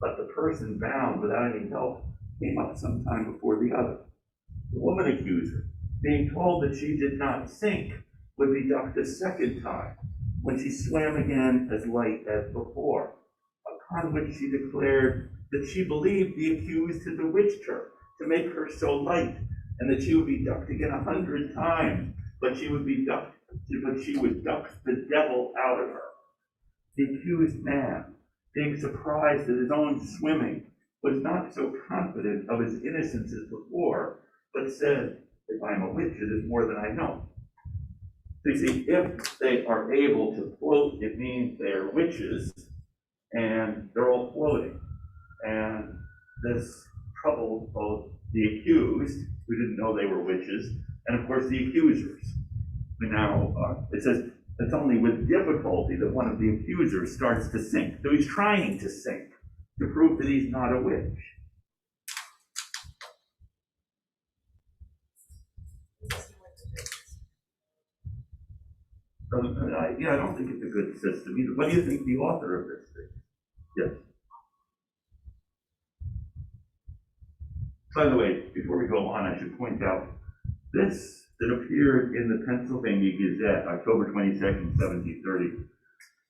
But the person bound without any help came up some time before the other. The woman accuser, being told that she did not sink, would be ducked a second time, when she swam again as light as before, upon which she declared that she believed the accused had bewitched her to make her so light, and that she would be ducked again 100 times, but she would duck the devil out of her. The accused man, being surprised at his own swimming, was not so confident of his innocence as before, but said, "If I am a witch, it is more than I know." So you see, if they are able to float, it means they're witches, and they're all floating. And this troubled both the accused, who didn't know they were witches, and of course the accusers. Now, it says it's only with difficulty that one of the accusers starts to sink. So he's trying to sink to prove that he's not a witch. So, I don't think it's a good system either. What do you think the author of this thinks? Yes. By the way, before we go on, I should point out this that appeared in the Pennsylvania Gazette, October 22nd, 1730.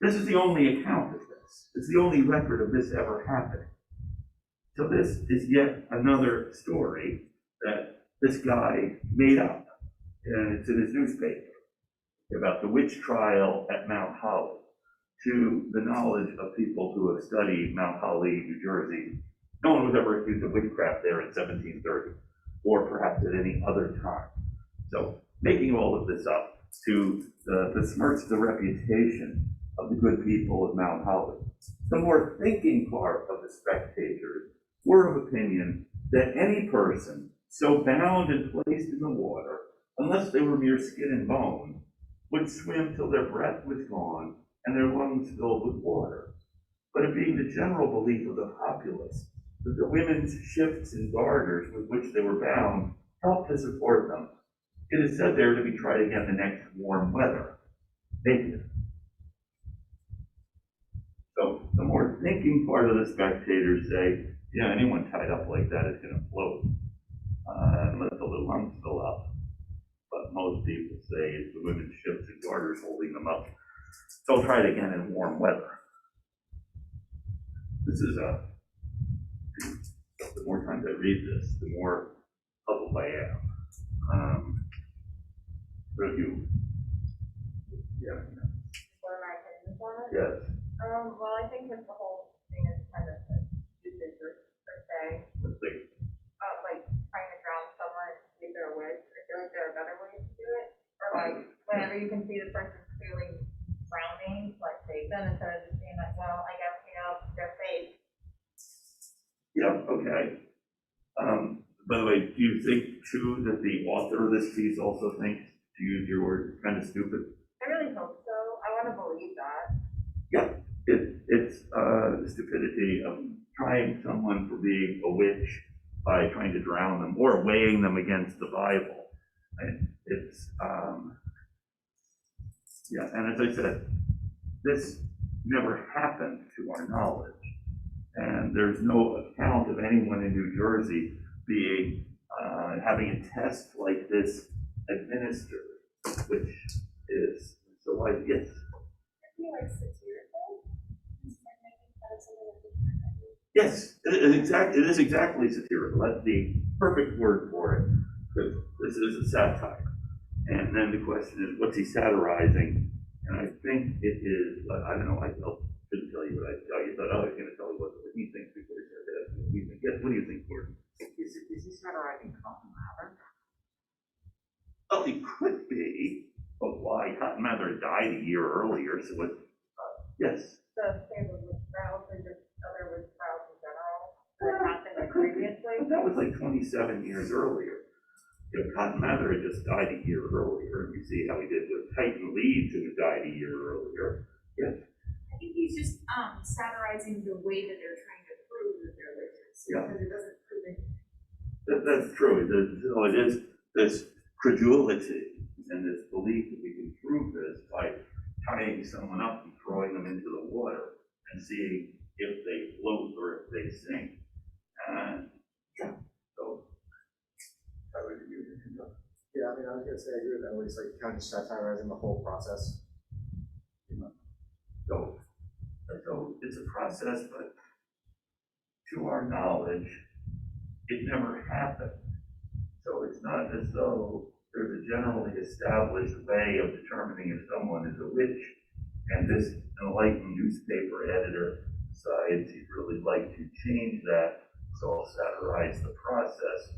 This is the only account of this. It's the only record of this ever happening. So this is yet another story that this guy made up, and it's in his newspaper, about the witch trial at Mount Holly, to the knowledge of people who have studied Mount Holly, New Jersey. No one was ever accused of witchcraft there in 1730, or perhaps at any other time. So making all of this up to besmirch the reputation of the good people of Mount Holly. The more thinking part of the spectators were of opinion that any person so bound and placed in the water, unless they were mere skin and bone, would swim till their breath was gone and their lungs filled with water. But it being the general belief of the populace that the women's shifts and garters with which they were bound helped to support them, it is said there to be tried again the next warm weather, naked. So the more thinking part of the spectators say, yeah, anyone tied up like that is going to float, unless the lungs fill up. But most people say it's the women's shifts and garters holding them up. So try it again in warm weather. This is the more times I read this, the more puzzled I am. What have you? Yeah. What am I opinions on it? Yes. Well, I think that the whole thing is kind of stupid per se. Let's see. Like trying to drown someone and see if they're a witch. I feel like there are better ways to do it. Or like whenever you can see the person's clearly drowning, like save them instead of just being like, well, I guess, they're fake. Yeah, okay. By the way, do you think too that the author of this piece also thinks, to use your word, kind of stupid? I really hope so. I want to believe that. Yeah, it's the stupidity of trying someone for being a witch by trying to drown them or weighing them against the Bible. And it's, yeah, and as I said, this never happened to our knowledge. And there's no account of anyone in New Jersey being, having a test like this administered, which is, so I guess. I feel like satirical. It's like making fun of something that didn't happen. Yes, it is exactly satirical. That's the perfect word for it. Because this is a satire. And then the question is, what's he satirizing? And I think it is, I don't know, I shouldn't tell you what I tell you, but I was going to tell you what he thinks before he said that. What do you think? Yes, what do you think, Gordon? Is he satirizing Cotton Mather? Well, he could be, but why? Cotton Mather died a year earlier, so it, yes. The same with trials or just other with trials in general that happened like previously. But that was like 27 years earlier. Cotton Mather had just died a year earlier, and you see how he did with Titan Leeds, who had died a year earlier. Yes. I think he's just satirizing the way that they're trying to prove that they're witches, Yeah. because it doesn't prove anything. That's true. It is this credulity and this belief that we can prove this by tying someone up and throwing them into the water and seeing if they float or if they sink. Yeah. So, how would you do it? Yeah, I mean, I was gonna say, I agree with Emily, it's like kind of just satirizing the whole process. So it's a process, but to our knowledge, it never happened. So it's not as though there's a generally established way of determining if someone is a witch, and this enlightened newspaper editor decides he'd really like to change that, so I'll satirize the process.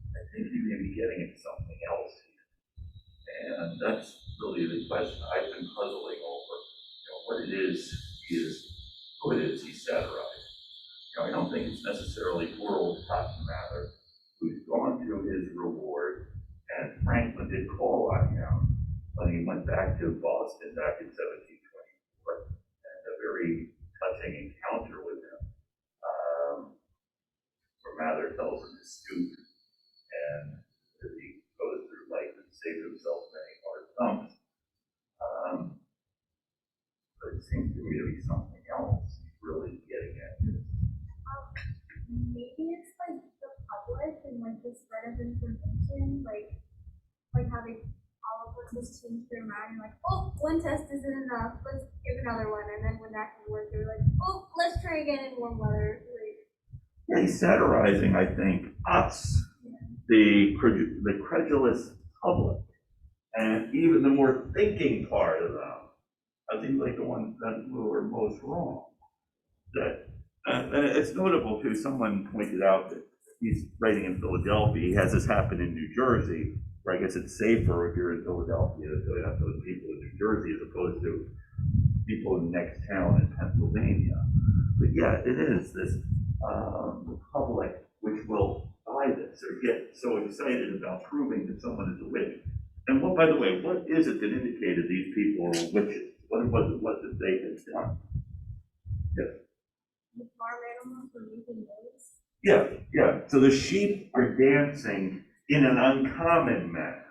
I think he may be getting at something else here. And that's really really the question I've been puzzling over. What it is who it is he satirized. I don't think it's necessarily poor old Cotton Mather, who's gone through his reward, and Franklin did call on him when he went back to Boston back in 1724, and a very touching encounter with him, where Mather tells him to stoop, and as he goes through life and saves himself many hard thumps. But it seems to me to be something else he's really getting at this. Maybe it's like the public and like the spread of information, like having all of us just change their mind and like, oh, one test isn't enough, let's give another one, and then when that can work, they're like, oh, let's try again in warm weather. Yeah, he's satirizing, I think, us, the credulous public, and even the more thinking part of them. I think like the ones that were most wrong. That and it's notable too. Someone pointed out that he's writing in Philadelphia. He has this happen in New Jersey, where I guess it's safer if you're in Philadelphia to have those people in New Jersey as opposed to people in the next town in Pennsylvania. But yeah, it is this the public which will buy this or get so excited about proving that someone is a witch. And what, by the way, what is it that indicated these people were witches? What was it they had done? Yes. The farm animals were making noise. Yeah. So the sheep are dancing in an uncommon manner.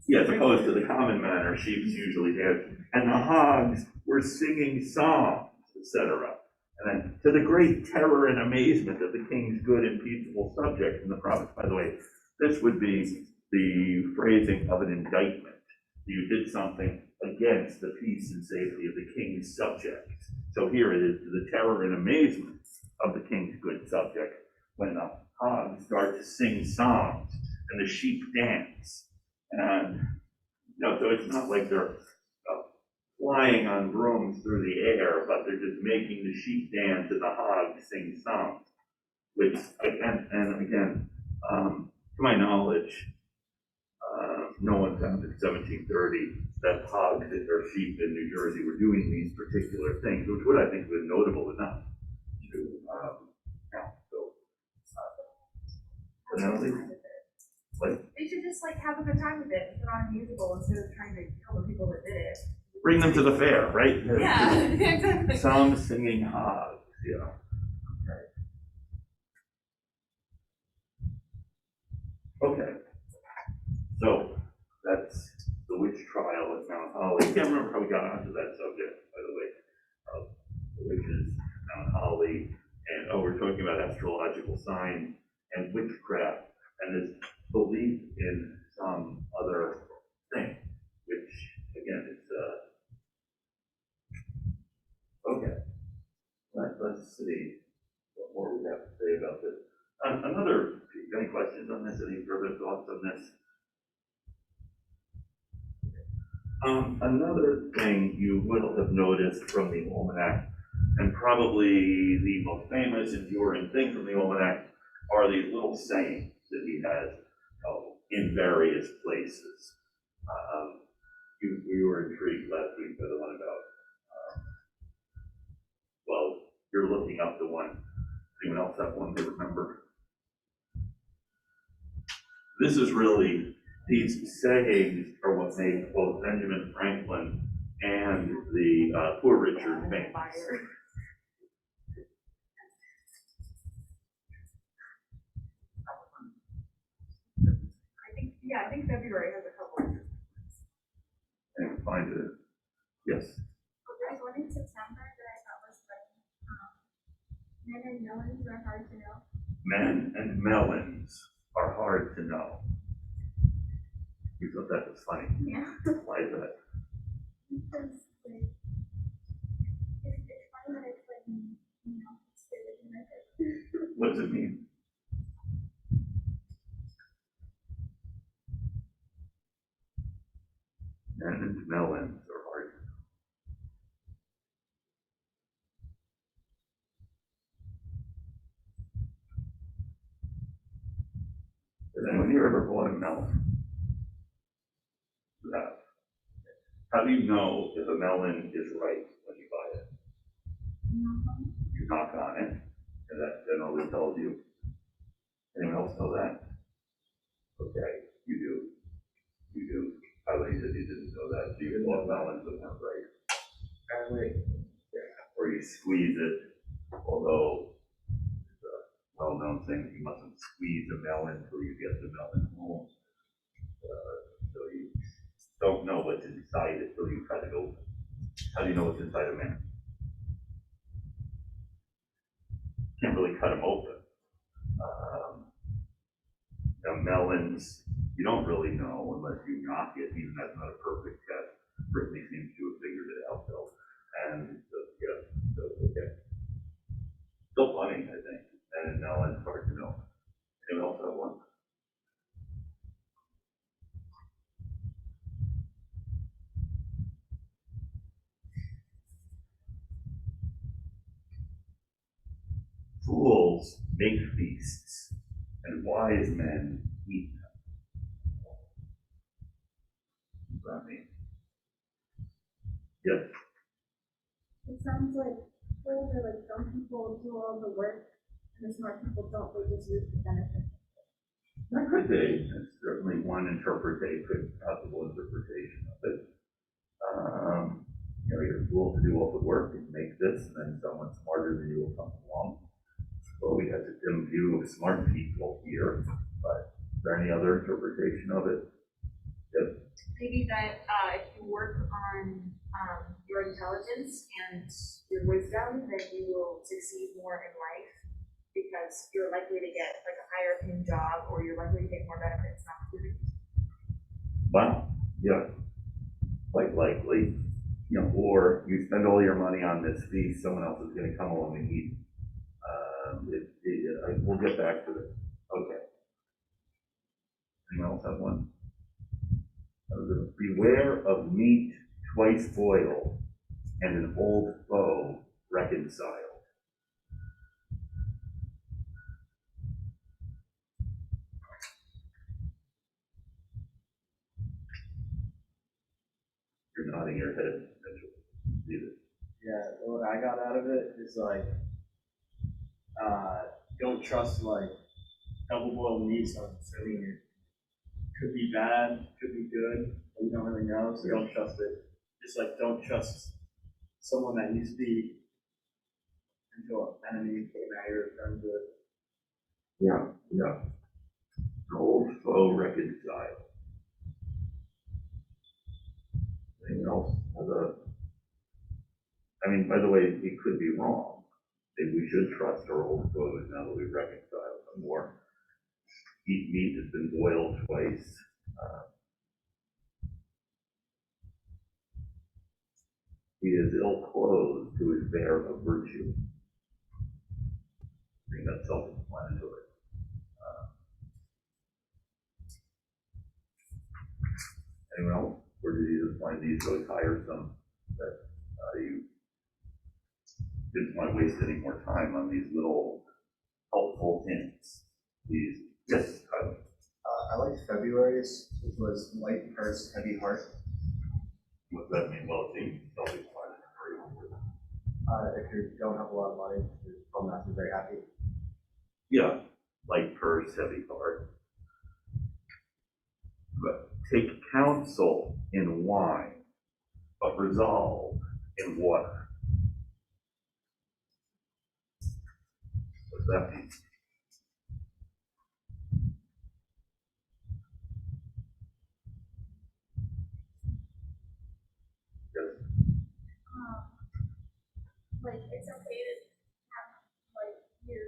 Yeah, as opposed to the common manner sheep usually dance. And the hogs were singing songs, etc. And then, to the great terror and amazement of the king's good and peaceable subjects in the province. By the way, this would be the phrasing of an indictment. You did something against the peace and safety of the king's subjects. So here it is, to the terror and amazement of the king's good subjects, when the hogs start to sing songs and the sheep dance. And so it's not like they're flying on brooms through the air, but they're just making the sheep dance and the hogs sing songs. Which, again, to my knowledge, no one found in 1730 that hogs or sheep in New Jersey were doing these particular things, which would, I think, have been notable enough to count. So, They should just like have a good time with it and put on a musical instead of trying to kill the people that did it. bring them to the fair, right? Yeah, exactly. Some singing hogs, Okay. So that's the witch trial at Mount Holly. I can't remember how we got onto that subject, by the way, of the witches, Mount Holly, and we're talking about astrological signs and witchcraft and this belief in some other thing, which again is okay. Let's see what more we have to say about this. Any questions on this? Any further thoughts on this? Another thing you will have noticed from the almanac, and probably the most famous enduring thing from the almanac, are these little sayings that he has in various places. We were intrigued last week by the one about, well, you're looking up the one. Anyone else have one to remember? This is really, these sayings are what made both Benjamin Franklin and the Poor Richard famous. I think February has a couple. And find it. Yes. There's one in September that I thought was funny. Men and melons are hard to know. Men and melons are hard to know. You thought that was funny? Yeah. Why is that? Because like, it's funny that it's like, it's really nice. What does it mean? Men and melons are hard to know. Has anyone here ever bought a melon? have. How do you know if a melon is ripe when you buy it? You knock on it, and that generally tells you. Anyone else know that? Okay, you do. You do. I thought you said you didn't know that. So you bought melons that weren't ripe. Apparently, Or you squeeze it, although it's a well-known thing, you mustn't squeeze a melon until you get the melon home. So you don't know what's inside it till you cut it open. How do you know what's inside a melon? Can't really cut them open. Now melons, you don't really know unless you knock it. Even that's not a perfect test. Brittany seems to have figured it out though. And yeah, so okay. Still funny, I think. And melons, hard to know. Anyone else have one? Fools make feasts, and wise men eat them. What does that mean? Yes. It sounds like fools are like some people do all the work and the smart people don't, they just reap the benefit. That could be. It's certainly one interpretation, possible interpretation of it. You know, you're a fool to do all the work and make this, and then someone smarter than you will come along. Well, we have a dim view of smart people here, but is there any other interpretation of it? Yes. Maybe that if you work on your intelligence and your wisdom, then you will succeed more in life because you're likely to get like a higher paying job or you're likely to get more benefits and opportunities. Wow. Yeah. Quite likely. You know, or you spend all your money on this feast, someone else is going to come along and eat. We'll get back to this. Okay. Anyone else have one? Beware of meat twice boiled and an old foe reconciled. You're nodding your head, Mitchell. See this? Yeah, what I got out of it is like, don't trust like double boiled meats on sitting here. Could be bad, could be good, but you don't really know, so don't trust it. Just like don't trust someone that used to be into an enemy, now you're friends with. Yeah, yeah. An old foe reconciled. Anyone else have a? I mean, by the way, it could be wrong. Maybe we should trust our old foes now that we've reconciled them more. Eat meat that's been boiled twice. He is ill clothed who is bare of virtue. I think that's self-explanatory. Anyone else? Or did you just find these so tiresome that you didn't want to waste any more time on these little helpful hints? These, yes, Tyler. I liked February's, which was light purse, heavy heart. What does that mean? Well, it seems self-explanatory. If you don't have a lot of money, you're probably not very happy. Yeah, light purse, heavy heart. But take counsel in wine, but resolve in water. What does that mean? Yes. Like it's okay to have like your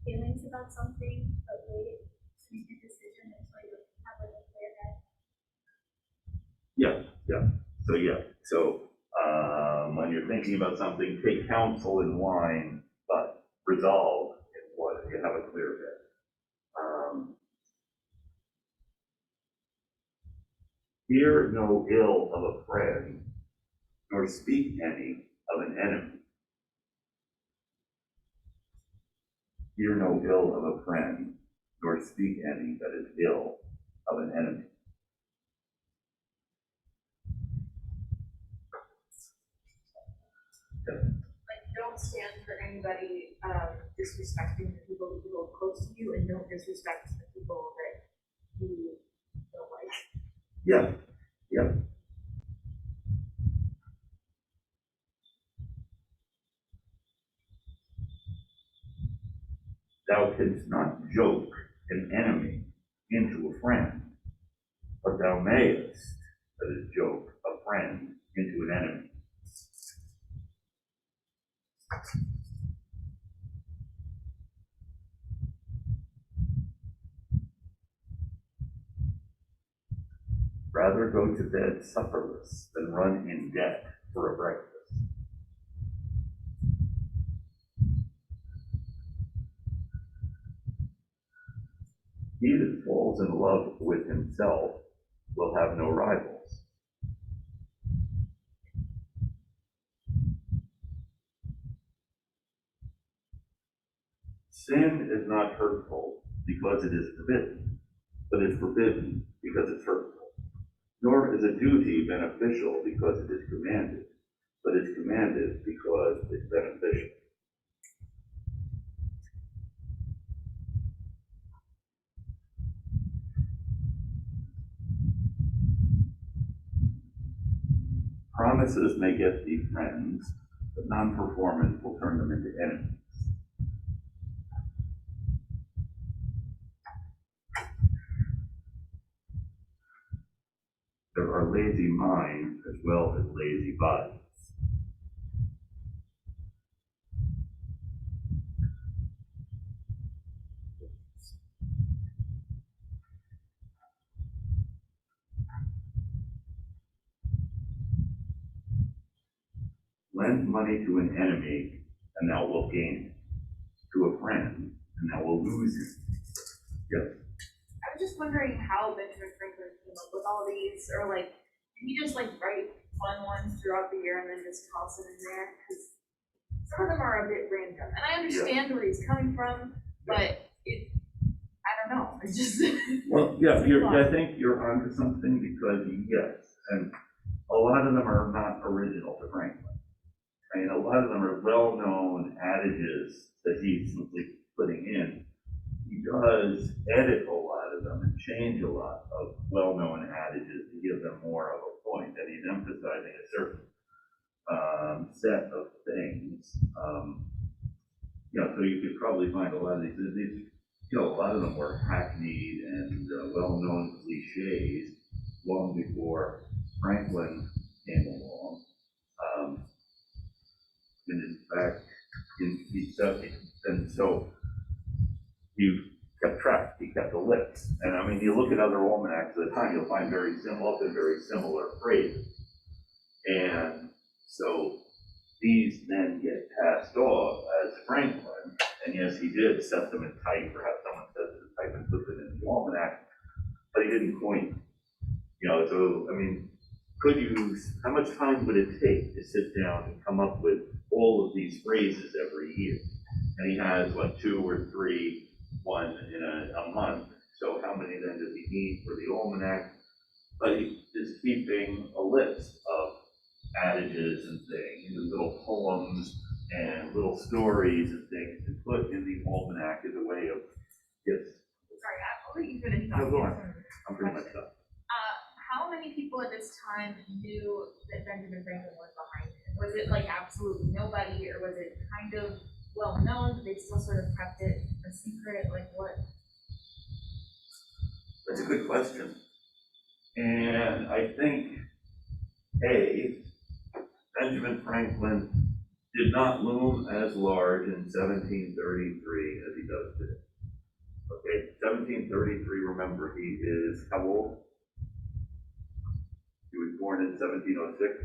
feelings about something, but wait to make a decision until you have like a clear head. So when you're thinking about something, take counsel in wine, but resolve in water. You have a clear head. Fear no ill of a friend, nor speak any of an enemy. Fear no ill of a friend, nor speak any that is ill of an enemy. Like, don't stand for anybody, disrespecting the people that you hold close to you, and don't disrespect the people that you don't like. Yeah, yeah. Thou canst not joke an enemy into a friend, but thou mayest, that is, joke a friend into an enemy. Rather go to bed supperless than run in debt for a breakfast. He that falls in love with himself will have no rivals. Sin is not hurtful because it is forbidden, but is forbidden because it's hurtful. Nor is a duty beneficial because it is commanded, but is commanded because it's beneficial. Promises may get thee friends, but non-performance will turn them into enemies. There are lazy minds as well as lazy bodies. Lend money to an enemy, and thou wilt gain it. To a friend, and thou wilt lose it. Yes. I was just wondering how Benjamin Franklin came up with all these, or like, did he just like write fun ones throughout the year and then just toss them in there? Because some of them are a bit random, and I understand where he's coming from, but I don't know, it's just. Well, yeah, I think you're onto something because, yes, and a lot of them are not original to Franklin. I mean, a lot of them are well-known adages that he's simply putting in. He does edit a lot of them and change a lot of well-known adages to give them more of a point, that he's emphasizing a certain set of things. So you could probably find a lot of these, a lot of them were hackneyed and well-known cliches long before Franklin came along. In fact, and so he kept track, he kept a list. And I mean, you look at other almanacs at the time, you'll find often very similar phrases. And so these then get passed off as Franklin, and yes, he did set them in type, or have someone set them in type and put them in the almanac, but he didn't coin. So, I mean, how much time would it take to sit down and come up with all of these phrases every year? And he has, 2 or 3, one in a month. So how many then does he need for the almanac? But he is keeping a list of adages and things, and little poems and little stories and things to put in the almanac as a way of, yes. Sorry, I'll let you finish. No, go on. I'm pretty much done. How many people at this time knew that Benjamin Franklin was behind it? Was it like absolutely nobody, or was it kind of well known, but they still sort of kept it a secret? Like what? That's a good question. And I think, Benjamin Franklin did not loom as large in 1733 as he does today. Okay, 1733, remember, he is how old? He was born in 1706.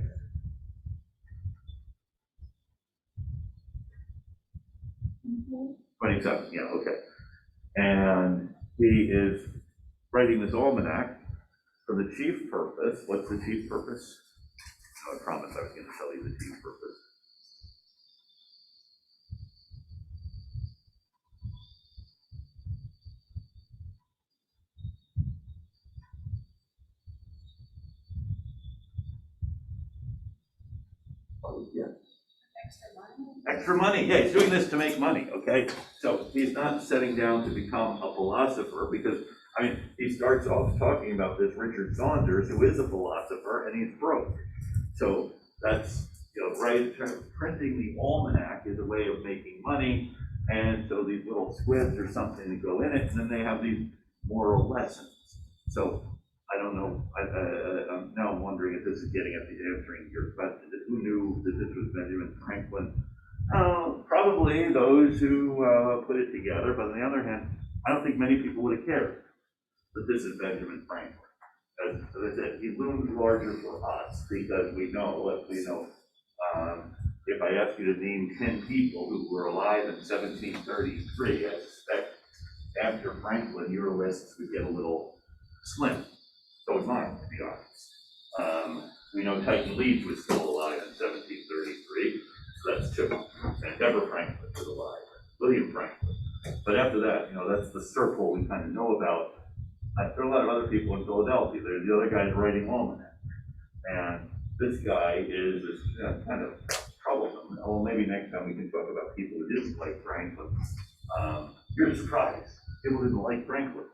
Mm-hmm. 27, yeah, okay. And he is writing this almanac for the chief purpose. What's the chief purpose? No, I promised I was going to tell you the chief purpose. Oh, yeah. Extra money, yeah, he's doing this to make money, okay? So he's not setting down to become a philosopher because, I mean, he starts off talking about this Richard Saunders, who is a philosopher, and he's broke. So that's, right, printing the almanac is a way of making money, and so these little squibs or something that go in it, and then they have these moral lessons. So I don't know, now I'm wondering if this is getting at the answering your question. Who knew that this was Benjamin Franklin? Probably those who put it together, but on the other hand, I don't think many people would have cared that this is Benjamin Franklin. As I said, he looms larger for us because we know, if I ask you to name 10 people who were alive in 1733, I suspect after Franklin, your lists would get a little slim. So is mine, to be honest. We know Titan Leeds was still alive in 1733, so that's two. And Deborah Franklin was alive, William Franklin. But after that, that's the circle we kind of know about. There are a lot of other people in Philadelphia. There's the other guys writing almanac. And this guy is kind of troublesome. Well, maybe next time we can talk about people who didn't like Franklin. You're surprised. People didn't like Franklin.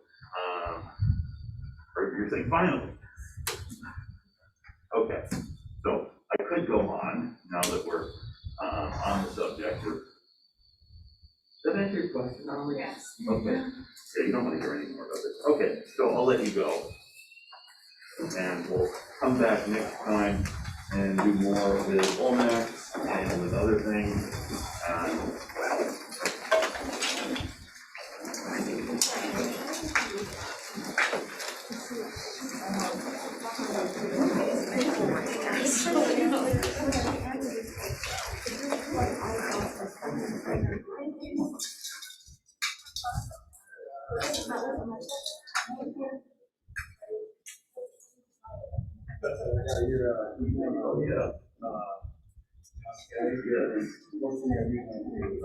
Or you're saying, finally. Okay, so I could go on now that we're on the subject. Did that answer your question, Natalie? Yes. Okay. Yeah, you don't want to hear any more about this. Okay, so I'll let you go. And we'll come back next time and do more with almanacs and with other things.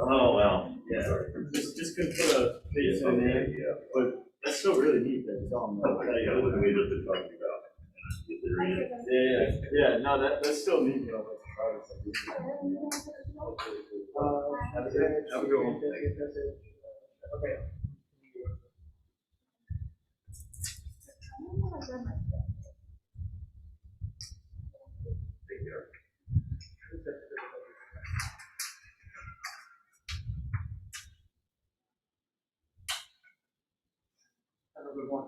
Oh, well, yeah. Just gonna put a face in there, but that's still really neat that it's on. Yeah, what we just been talking about. Yeah, no, that's still neat, though. Have a good one. Okay. Take care. Have a good one.